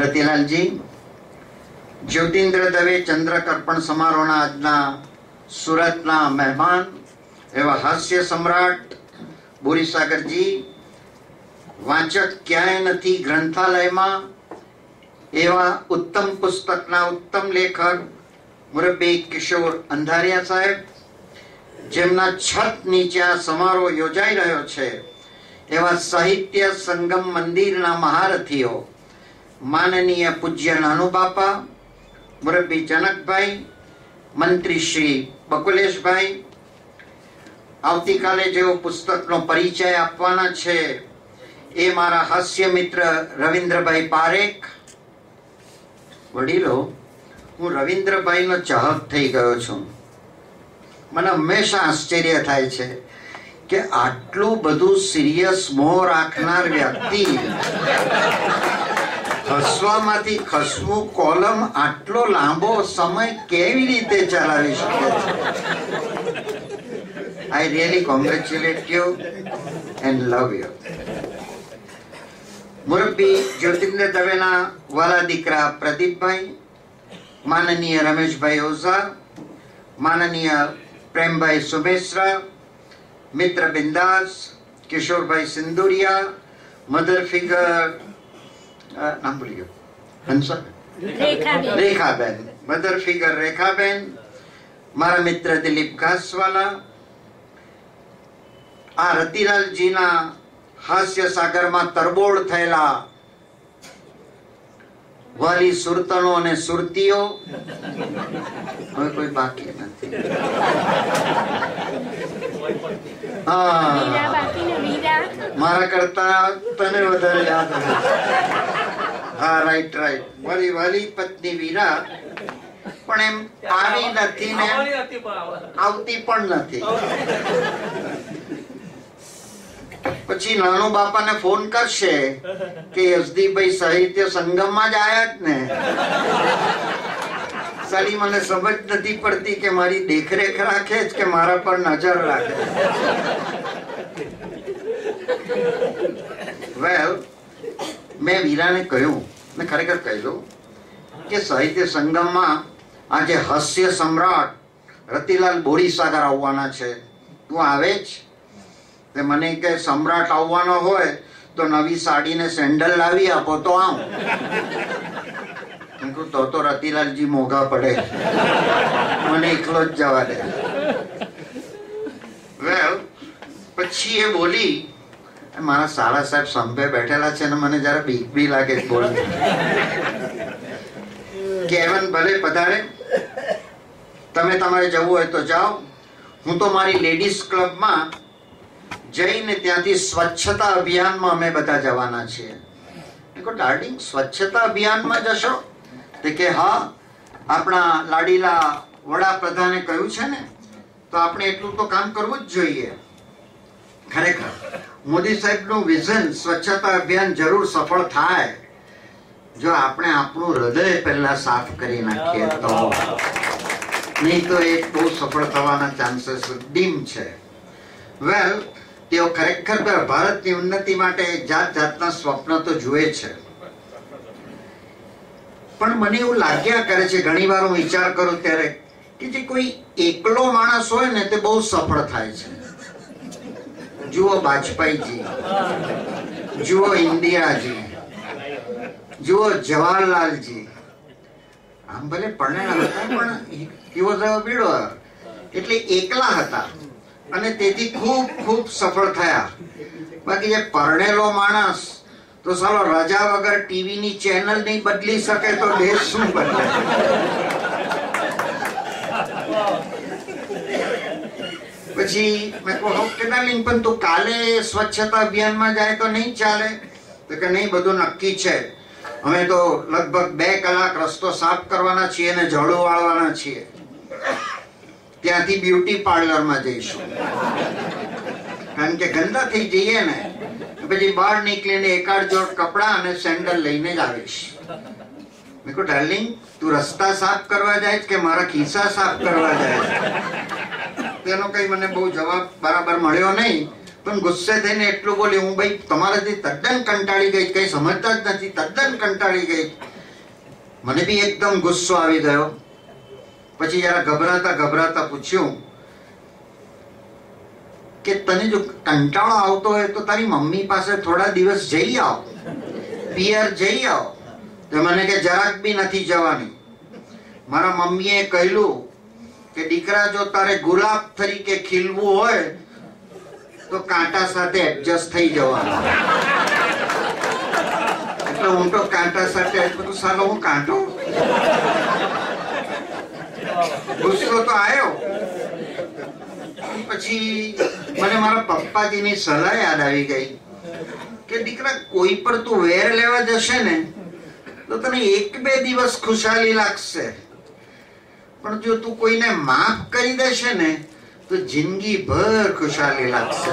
રતિલાલજી, Jyotindra Dave ચંદ્રક અર્પણ સમારોહના આજના સુરતના મહેમાન એવા હાસ્ય સમ્રાટ બોરીસાગરજી, વાંચક ક્યાંય નથી ગ્રંથાલયમાં એવા ઉત્તમ પુસ્તકના ઉત્તમ લેખક મુરબ્બી કિશોર અંધારિયા સાહેબ, જેમના છત નીચે આ સમારોહ યોજાઈ રહ્યો છે એવા સાહિત્ય સંગમ મંદિરના મહારથીઓ માનનીય પૂજ્ય નાનુબાપા, મુરબ્બી જનકભાઈ, મંત્રી શ્રી બકુલેશભાઈ, આવતીકાલે જેઓ પુસ્તકનો પરિચય આપવાના છે એ મારા હાસ્ય મિત્ર રવિન્દ્રભાઈ પારેખ. વડીલો, હું રવિન્દ્રભાઈનો ચાહક થઈ ગયો છું. મને હંમેશા આશ્ચર્ય થાય છે કે આટલું બધું સિરિયસ મોહ રાખનાર વ્યક્તિ હસવામાંથી ખસવું કોલમ આટલો લાંબો સમય કેવી રીતે ચલાવી શકે છે? I really congratulate you and love you. મુરબ્બી Jyotindra દવેના વાલા દીકરા પ્રદીપભાઈ, માનનીય રમેશભાઈ ઓઝા, માનનીય પ્રેમભાઈ સુમેશ્રા, મિત્ર બિંદાસ, કિશોરભાઈ સિંદુરિયા, મધર ફિગર નામ ભૂલી ગયો, હંસા રેખાબેન, મધર ફિગર રેખાબેન, મારા મિત્ર દિલીપ ઘાસવાલા, આ રતિલાલજીના હાસ્ય સાગરમાં તરબોળ થયેલા વાલી સુરતનો અને સુરતીઓ, હવે કોઈ બાકી નથી. મારા કરતા તને વધારે યાદ આવે. હા, રાઈટ રાઈટ. મારી વાલી પત્ની વીરા પણ એમ આવી નથી ને આવતી પણ નથી. પછી નાનો બાપાને ફોન કરશે કે યશદીપભાઈ સાહિત્ય સંગમમાં જ આયા જ ને. સાલી મને સમજ નથી પડતી કે મારી દેખરેખ રાખે જ કે મારા પર નજર રાખે. વેલ, મેં વીરાને કહ્યું, મેં ખરેખર કહ્યું કે સાહિત્ય સંગમમાં આજે હાસ્ય સમ્રાટ રતિલાલ બોરીસાગર આવવાના છે, તું આવે જ? તે મને કે સમ્રાટ આવવાનો હોય તો નવી સાડી ને સેન્ડલ લાવી આપો તો આવ. તો રતિલાલજી મોંઘા પડે, મને એકલો જ જવા દે. વેલ, પછી એ બોલી, મારા સારા સાહેબ સંભે બેઠેલા છે ને મને જરા બીક બી લાગે બોલ. કેવન ભલે પધારે, તમે તમારે જવું હોય તો જાઓ, હું તો મારી લેડીઝ ક્લબમાં જઈને ત્યાંથી સ્વચ્છતા અભિયાનમાં અમે બધા જવાના છીએ. ડાર્લિંગ, સ્વચ્છતા અભિયાનમાં જશો? તે કે હા, આપણા લાડીલા વડાપ્રધાને કહ્યું છે ને, તો આપણે એટલું તો કામ કરવું જ જોઈએ. ખરેખર મોદી સાહેબનું વિઝન સ્વચ્છતા અભિયાન જરૂર સફળ થાય જો આપણે આપણું હૃદય પહેલા સાફ કરી નાખીએ તો. નહીં તો એ બહુ સફળ થવાના ચાન્સીસ ડીમ છે. વેલ, તેઓ ખરેખર ભારતની ઉન્નતિ માટે જાત જાતના સ્વપ્ન તો જુએ છે, પણ મને એવું લાગ્યા કરે છે ઘણી વાર હું વિચાર કરું ત્યારે કે જે કોઈ એકલો માણસ હોય ને તે બહુ સફળ થાય છે. જુઓ વાજપેયીજી, જુઓ ઇન્દિરાજી, જુઓ જવાહરલાલજી. આમ ભલે પરણેલા હતા પણ he was a widower, એટલે એકલા હતા અને તેથી ખૂબ ખૂબ સફળ થયા. બાકી જે પરણેલો માણસ તો સાલો રજા વગર ટીવી ની ચેનલ નહીં બદલી શકે તો દેશ શું બદલે? પછી મેં કહું કે ડાર્લિંગ, પણ તું કાલે સ્વચ્છતા અભિયાનમાં જાય તો નહીં ચાલે? તો કે નહીં, બધું નક્કી છે. અમે તો લગભગ 2 કલાક રસ્તો સાફ કરવાના છીએ અને ઝાડુ વાળવાના છીએ. ત્યાંથી બ્યુટી પાર્લરમાં જઈશું, કારણ કે ગંદા થઈ જઈએ ને પછી બહાર નીકળીને એકાદ જોડ કપડા અને સેન્ડલ લઈને જ આવીશ. મેં કહ્યું ડાર્લિંગ, તું રસ્તા સાફ કરવા જાય કે મારા ખિસ્સા સાફ કરવા જાય? તેનો કઈ મને બહુ જવાબ બરાબર મળ્યો નહીં, પણ ગુસ્સે થઈને એટલું બોલી, હું ભાઈ તમારાથી તદ્દન કંટાળી ગઈ, કઈ સમજતા જ નથી, તદ્દન કંટાળી ગઈ. મને બી એકદમ ગુસ્સો આવી ગયો. પછી જરા ગભરાતા ગભરાતા પૂછ્યું કે તને જો કંટાળો આવતો હોય તો તારી મમ્મી પાસે થોડા દિવસ જઈ આવ, પિયર જઈ આવ. તો મને કે જરાક બી નથી જવાની. મારા મમ્મીએ કહ્યું કે દીકરા, જો તારે ગુલાબ તરીકે ખીલવું હોય તો કાંટા સાથે એડજસ્ટ થઈ જવાનું. એટલે હું તો કાંટા સાથે બધું સાલો હું કાંટો. ગુસ્સો તો આવ્યો. પછી મને મારા પપ્પાજીની સલાહ યાદ આવી ગઈ કે દીકરા, કોઈ પર તું વેર લેવા જશે ને તો તને 1-2 દિવસ ખુશાલી લાગશે, પણ જો તું કોઈને માફ કરી દેશે ને તો જિંદગી ભર ખુશાલી લાગશે.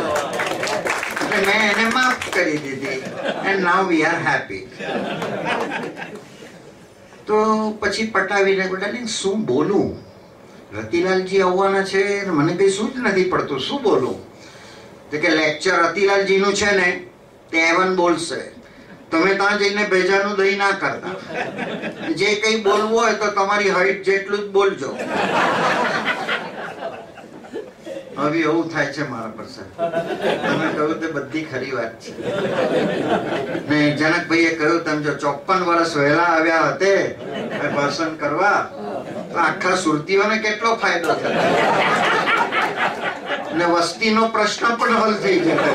એટલે મેં એને માફ કરી દીધી and now we are happy. તો પછી પટાવીને બેટા શું બોલું, રતિલાલજી આવવાના છે, મને કઈ શું જ નથી પડતું, શું બોલું? તો કે લેક્ચર રતિલાલજી નું છે ને તે એવન બોલશે, તમે ત્યાં જઈને ભેજાનું દહીં ના કરતા, જે કઈ બોલવું હોય તો તમારી હાઈટ જેટલું જ બોલજો. હવે એવું થાય છે મારા પર સાહેબ. તમે કહ્યું તે બધી ખરી વાત છે. ને જનકભાઈએ કહ્યું તેમ જો 54 વર્ષ વહેલા આવ્યા હતે ભાષણ કરવા તો આખા સુરતીઓને કેટલો ફાયદો થતો ને વસ્તીનો પ્રશ્ન પણ હલ થઈ જતો.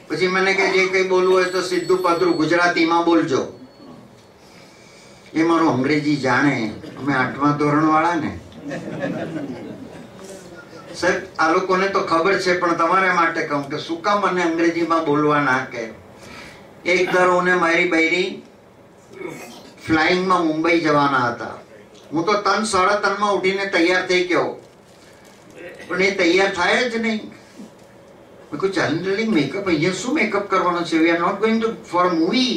પછી મને કે જે કઈ બોલવું હોય તો સીધું પધરું ગુજરાતીમાં બોલજો. એ મારું અંગ્રેજી જાણે, અમે 8મા ધોરણ વાળા ને સાહેબ. આ લોકોને તો ખબર છે, પણ તમારા માટે કહું કે શું કામ મને અંગ્રેજીમાં બોલવા ના કે. એક ધારો હું ને મારી બૈરી ફ્લાઇંગમાં મુંબઈ જવાના હતા. હું તો 3-3:30 ઉઠીને તૈયાર થઈ ગયો, પણ એ તૈયાર થાય જ નહીં. મેં કહ્યું ચાલ મેકઅપ, અહીંયા શું મેકઅપ કરવાનો છે? We are not going to for movie.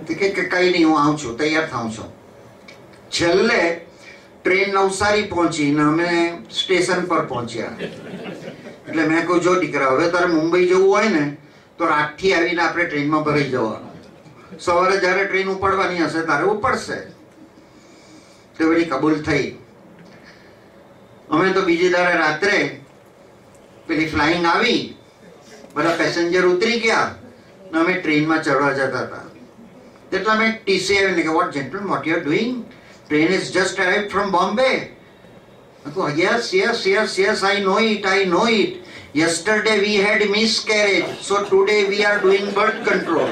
કે કઈ નહીં, હું આવું છું, તૈયાર થાઉં છું. છેલ્લે ટ્રેન નવસારી પહોંચી ને અમે સ્ટેશન પર પહોંચ્યા. એટલે મેં કહ્યું જો દીકરા, હવે તારે મુંબઈ જવું હોય ને તો રાતથી આવીને આપણે ટ્રેનમાં ભરાઈ જવાનું. સવારે જયારે ટ્રેન ઉપડવાની હશે તારે ઉપડશે. તો બધી કબૂલ થઈ. અમે તો બીજી દાડે રાત્રે પેલી ફ્લાઇંગ આવી, બધા પેસેન્જર ઉતરી ગયા ને અમે ટ્રેનમાં ચડવા જતા હતા. એટલે અમે ટીસી આવીને કે what gentleman, what you are doing? Train is just arrived from Bombay. I go, yes, I know it. Yesterday we had miscarriage, so today we are doing birth control.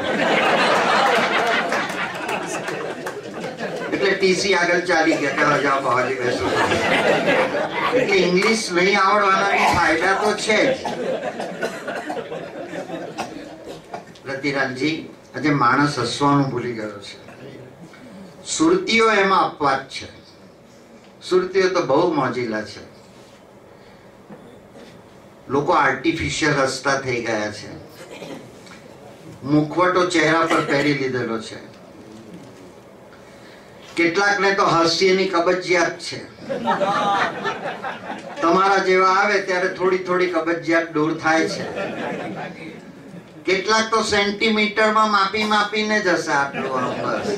એટલે ટીસી આગળ ચાલી ગયા કે જાઓ બાવાજી બેસો. એટલે ઇંગ્લિશ નહીં આવડવાના ફાયદા તો છે જ. રતિલાલજી, આજે માણસ હસવાનું ભૂલી ગયો છે. સુરતીઓ એમાં અપવાદ છે. સુરતીઓ તો બહુ મોજીલા છે. લોકો આર્ટિફિશિયલ હસતા થઈ ગયા છે. મુખવટો ચહેરા પર પહેરી લીધેલો છે. કેટલાકને તો હાસ્યની કબજિયાત છે. તમારા જેવા આવે ત્યારે થોડી થોડી કબજિયાત દૂર થાય છે. કેટલાક તો સેન્ટીમીટરમાં માપી માપીને જ હશે આટલું બસ.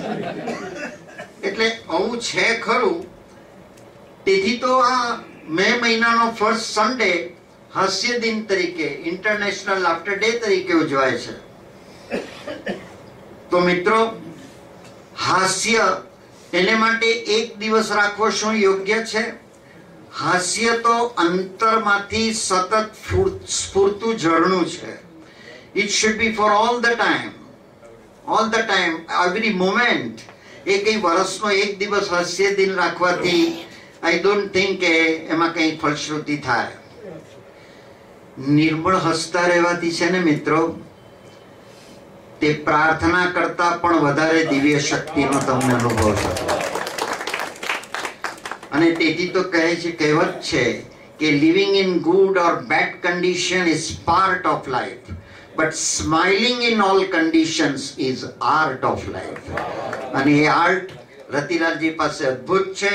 એટલે આવું છે ખરું. તેથી તો આ મે મહિનાનો ફર્સ્ટ સન્ડે હાસ્ય દિન તરીકે, ઇન્ટરનેશનલ લાફ્ટર ડે તરીકે ઉજવાય છે. તો મિત્રો, હાસ્ય એને માટે એક દિવસ રાખવો શું યોગ્ય છે? હાસ્ય તો અંતરમાંથી સતત સ્ફૂરતું ઝરણું છે. It should be for all the time, every moment. એ કઈ વર્ષનો એક દિવસ હાસ્ય દિન રાખવાથી આઈ ડોન્ટ થિંક કે એમાં કઈ ફલશ્રુતિ થાય. નિર્મળ હસતા રહેવાથી છે ને મિત્રો, તે પ્રાર્થના કરતા પણ વધારે દિવ્ય શક્તિનો તમને અનુભવ થતો. અને તેથી તો કહે છે, કહેવત છે કે living in good or bad condition is part of life, but smiling in all conditions is art of life. અને એ આર્ટ રતિલાલજી પાસે અદ્ભુત છે.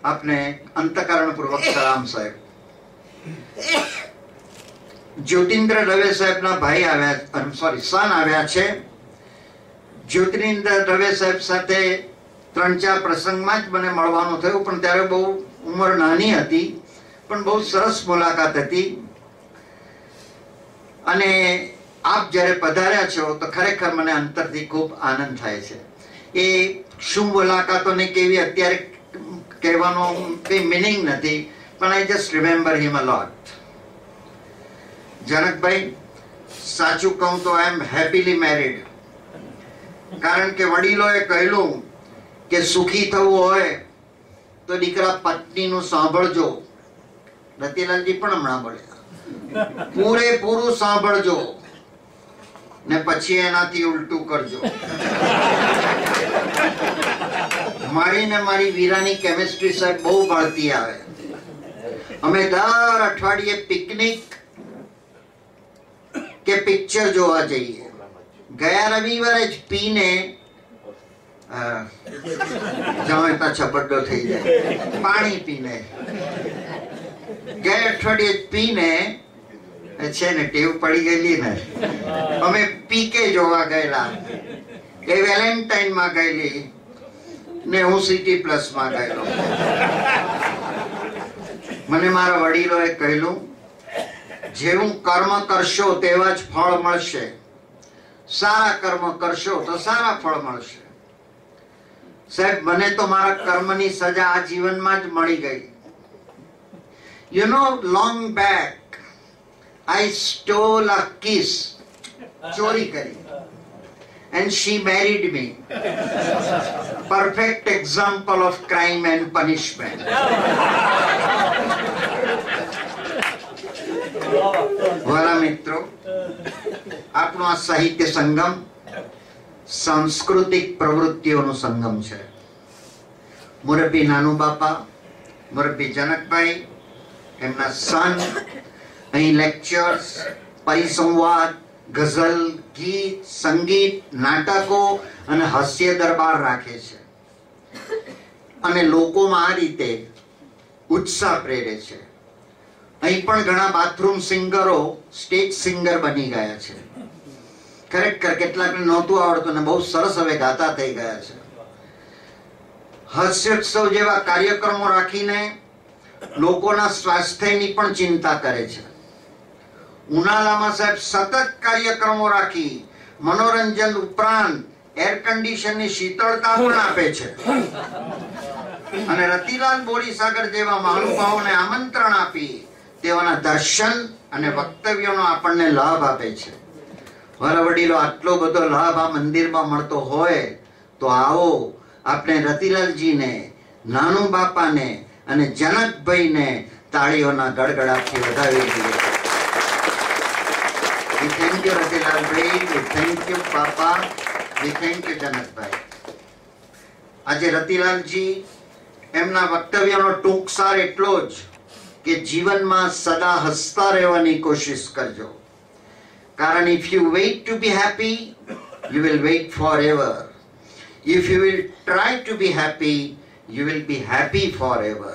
આપને અંતઃકરણપૂર્વક સલામ સાહેબ. જ્યોતિન્દ્ર દવે સાહેબના ભાઈ આવ્યા, સન આવ્યા છે. જ્યોતિરિન્દ્ર દવે સાહેબ સાથે 3-4 પ્રસંગમાં જ મને મળવાનું થયું, પણ ત્યારે બહુ ઉંમર નાની હતી, પણ બહુ સરસ મુલાકાત હતી. અને આપ જ્યારે પધાર્યા છો તો ખરેખર મને અંતરથી ખૂબ આનંદ થાય છે. એ શું મુલાકાતોને કેવી અત્યારે કહેવાનો કઈ મિનિંગ નથી, પણ આઈ જસ્ટ રિમેમ્બર હિમ અ લોટ. જનકભાઈ, સાચું કહું તો આઈ એમ હેપીલી મેરીડ. કારણ કે વડીલોએ કહેલું કે સુખી થવું હોય તો દીકરા પત્નીનું સાંભળજો. રતિલાલજી પણ હમણાં બોલ્યા, પૂરેપૂરું સાંભળજો ને પછી એનાથી ઉલટું કરજો. મારી ને મારી વીરાની કેમિસ્ટ્રી સાહેબ બહુ બળતી આવે. અમે દર અઠવાડિયે પિકનિક કે પિક્ચર જોવા જઈએ. ગયા રવિવારે જ પીને જમાતા છપડો થઈ જાય, પાણી પીને ગયા અઠવાડિયે જ પીને છે ને ટેવ પડી ગયેલી ને, અમે પીકે જોવા ગયેલા. એ વેલેન્ટાઇન માં ગયેલી ને હું સિટી પ્લસ માં ગયેલો. મને મારા વડીલોએ કહેલું, જેવું કર્મ કરશો તેવા જ ફળ મળશે. સારા કર્મ કરશો તો સારા ફળ મળશે. સાહેબ, મને તો મારા કર્મની સજા આ જીવનમાં જ મળી ગઈ. You know, long back I stole a kiss, ચોરી કરી, and she married me. Perfect example of crime and punishment. વાલા મિત્રો, આપણો આ સાહિત્ય સંગમ સાંસ્કૃતિક પ્રવૃત્તિઓનો સંગમ છે. મુરબ્બી નાનુ બાપા, મુરબ્બી જનકભાઈ, એમના સન અહીં લેક્ચર્સ, પરિસંવાદ, ગઝલ, ગીત, સંગીત, નાટકો અને હાસ્ય દરબાર રાખે છે અને લોકોમાં આ રીતે ઉત્સાહ પ્રેરે છે. અહીં પણ ઘણા બાથરૂમ સિંગરો સ્ટેજ સિંગર બની ગયા છે. ખરેખર કેટલાકને નહોતું આવડતું ને બહુ સરસ હવે ગાતા થઈ ગયા છે. હાસ્યોત્સવ જેવા કાર્યક્રમો રાખીને લોકોના સ્વાસ્થ્યની પણ ચિંતા કરે છે. ઉનાળામાં સાહેબ સતત કાર્યક્રમો રાખી મનોરંજન ઉપરાંત એર કન્ડિશનની શીતળતા પણ આપે છે. અને રતિલાલ બોરીસાગર જેવા મહાનુભાવોને આમંત્રણ આપી તેઓના દર્શન અને વક્તવ્યોનો આપણને લાભ આપે છે. મારા વડીલો, આટલો બધો લાભ આ મંદિરમાં મળતો હોય તો આવો આપણે રતિલાલજીને, નાનુ બાપાને અને જનકભાઈને તાળીઓના ગડગડાટથી વધાવી દઈએ. We thank you Ratilalbhai, we thank you papa, we thank you જનકભાઈ. આજે રતિલાલજી એમના વક્તવ્યનો ટૂંકસાર એટલો જ કે જીવનમાં સદા હસતા રહેવાની કોશિશ કરજો. કારણ if you wait to be happy, you will wait forever. If you will try to be happy, you will be happy forever.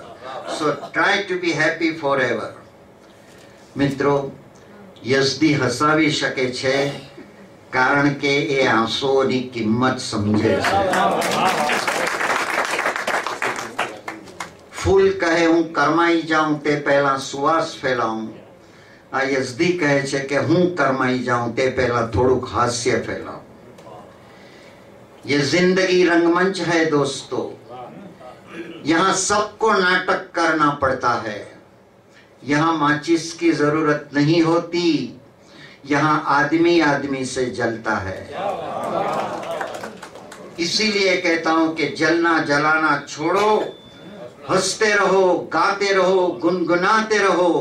So try to be happy forever. મિત્રો, યઝદી હસાવી શકે છે કારણ કે એ આંસુઓની કિંમત સમજે છે. ફૂલ કહે હું કરમાઈ જાઉં તે પહેલા સુવાસ ફેલાઉં. આ યઝદી કહે છે કે હું કરમાઈ જાઉં તે પહેલા થોડુંક હાસ્ય ફેલાઉં. ये जिंदगी रंगमंच है दोस्तों, यहाँ सबको नाटक करना पड़ता है. यहाँ माचिस की जरूरत नहीं होती, यहाँ आदमी आदमी से जलता है. इसीलिए कहता हूं कि जलना जलाना छोड़ो, हंसते रहो, गाते रहो, गुनगुनाते रहो,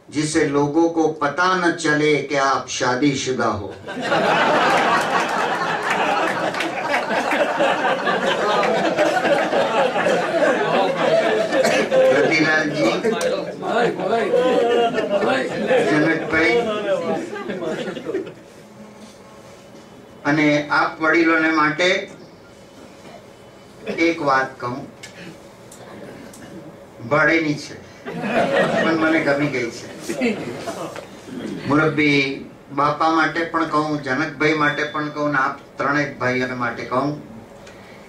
जिससे लोगों को पता न चले कि आप शादीशुदा हो. રતિલાલ જી, જનકભાઈ અને આપ વડીલોને માટે એક વાત કહું, ભાડેની છે પણ મને ગમી ગઈ છે. મુરબ્બી બાપા માટે પણ કહું, જનકભાઈ માટે પણ કહું, ને આપ ત્રણેક ભાઈઓને માટે કહું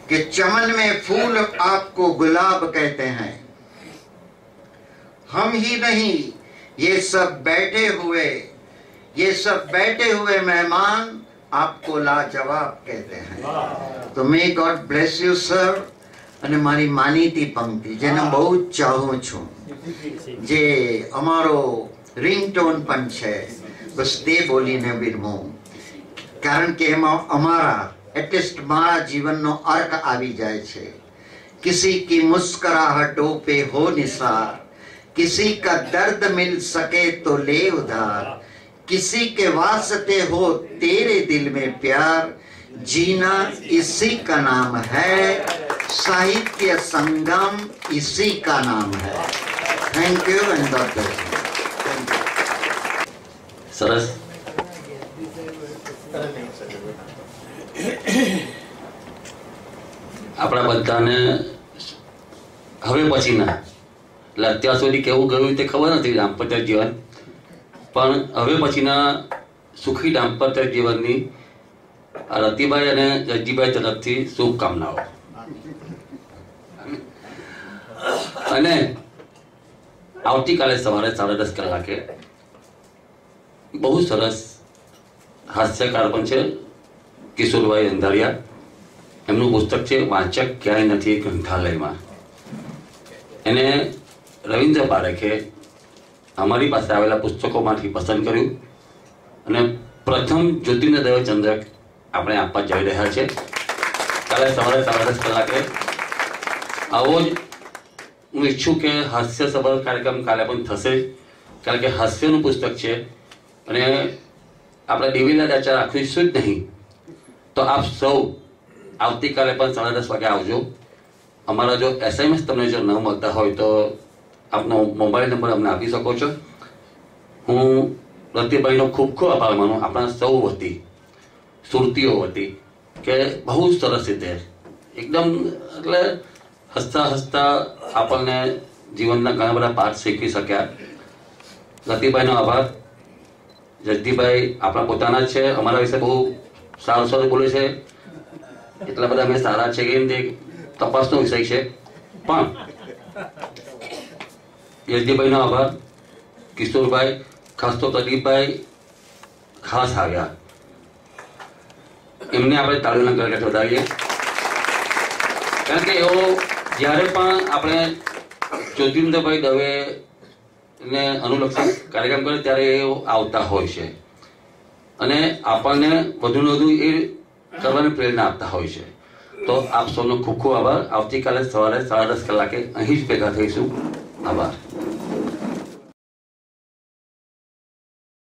कि चमन में फूल आपको गुलाब कहते हैं, हम ही नहीं ये सब बैठे हुए मेहमान आपको लाजवाब कहते हैं. तो may God bless you sir. અને મારી માનીતી પંક્તિ જેને બહુ જ ચાહું છું, જે અમારો રિંગટોન પણ છે, બસ તે બોલીને વિરમું, કારણ કે એમાં અમારા एटलीस्ट मारा जीवन नो अर्क आवी जाए छे. किसी की मुस्कुराहटों पे हो निसार, किसी का दर्द मिल सके तो ले उधार, किसी के वास्ते हो तेरे दिल में प्यार, जीना इसी का नाम है, साहित्य संगम इसी का नाम है. Thank you and God bless you. સરસ. આપણા બધાને હવે પછીના, એટલે અત્યાર સુધી કેવું ગયું તે ખબર નથી દાંપત્ય જીવન, પણ હવે પછીના સુખી દાંપત્ય જીવનની રતિભાઈ અને જયજીભાઈ તરફથી શુભકામનાઓ. અને આવતીકાલે સવારે 10:30 કલાકે બહુ સરસ હાસ્યકાર પણ છે કિશોરભાઈ અંધારિયા. એમનું પુસ્તક છે વાંચક ક્યાંય નથી ગ્રંથાલયમાં. એને રવિન્દ્ર પારેખે અમારી પાસે આવેલા પુસ્તકોમાંથી પસંદ કર્યું અને પ્રથમ જ્યોતિર્મય દવે ચંદ્રક આપણે આપવા જઈ રહ્યા છે કાલે સવારે 10:30 કલાકે. આવો જ હું ઈચ્છું કે હાસ્યસભર કાર્યક્રમ કાલે પણ થશે, કારણ કે હાસ્યનું પુસ્તક છે અને આપણે દેવીલાલ આચાર રાખીશું જ નહીં. તો આપ સૌ આવતીકાલે પણ 10:30 વાગે આવજો. અમારા જો SMS તમને જો ન મળતા હોય તો આપનો મોબાઈલ નંબર અમને આપી શકો છો. હું રતિભાઈનો ખૂબ ખૂબ આભાર માનું આપણા સૌ વતી, સુરતીઓ વતી, કે બહુ સરસ રીતે એકદમ, એટલે હસતા હસતા આપણને જીવનના ઘણા બધા પાઠ શીખવી શક્યા. રતિભાઈનો આભાર. જયદીપભાઈ આપણા પોતાના જ છે, અમારા વિશે બહુ સારું સારું બોલે છે, એટલા બધા અમે સારા છે કે તે તપાસનો વિષય છે. પણ યજદીભાઈનો આભાર. કિશોરભાઈ, ખાસ તો પ્રદીપભાઈ ખાસ આવ્યા, એમને આપણે તાળીઓના ગળગળાટ વધારીએ, કારણ કે એવો જ્યારે પણ આપણે જ્યોતિન્દ્રભાઈ દવે ને અનુલક્ષી કાર્યક્રમ કરે ત્યારે એ આવતા હોય છે અને આપણને વધુને વધુ એ કરવાની પ્રેરણા આપતા હોય છે. તો આપ સૌનો ખૂબ ખૂબ આભાર. આવતીકાલે સવારે 10:30 કલાકે અહીં જ ભેગા થઈશું. આભાર.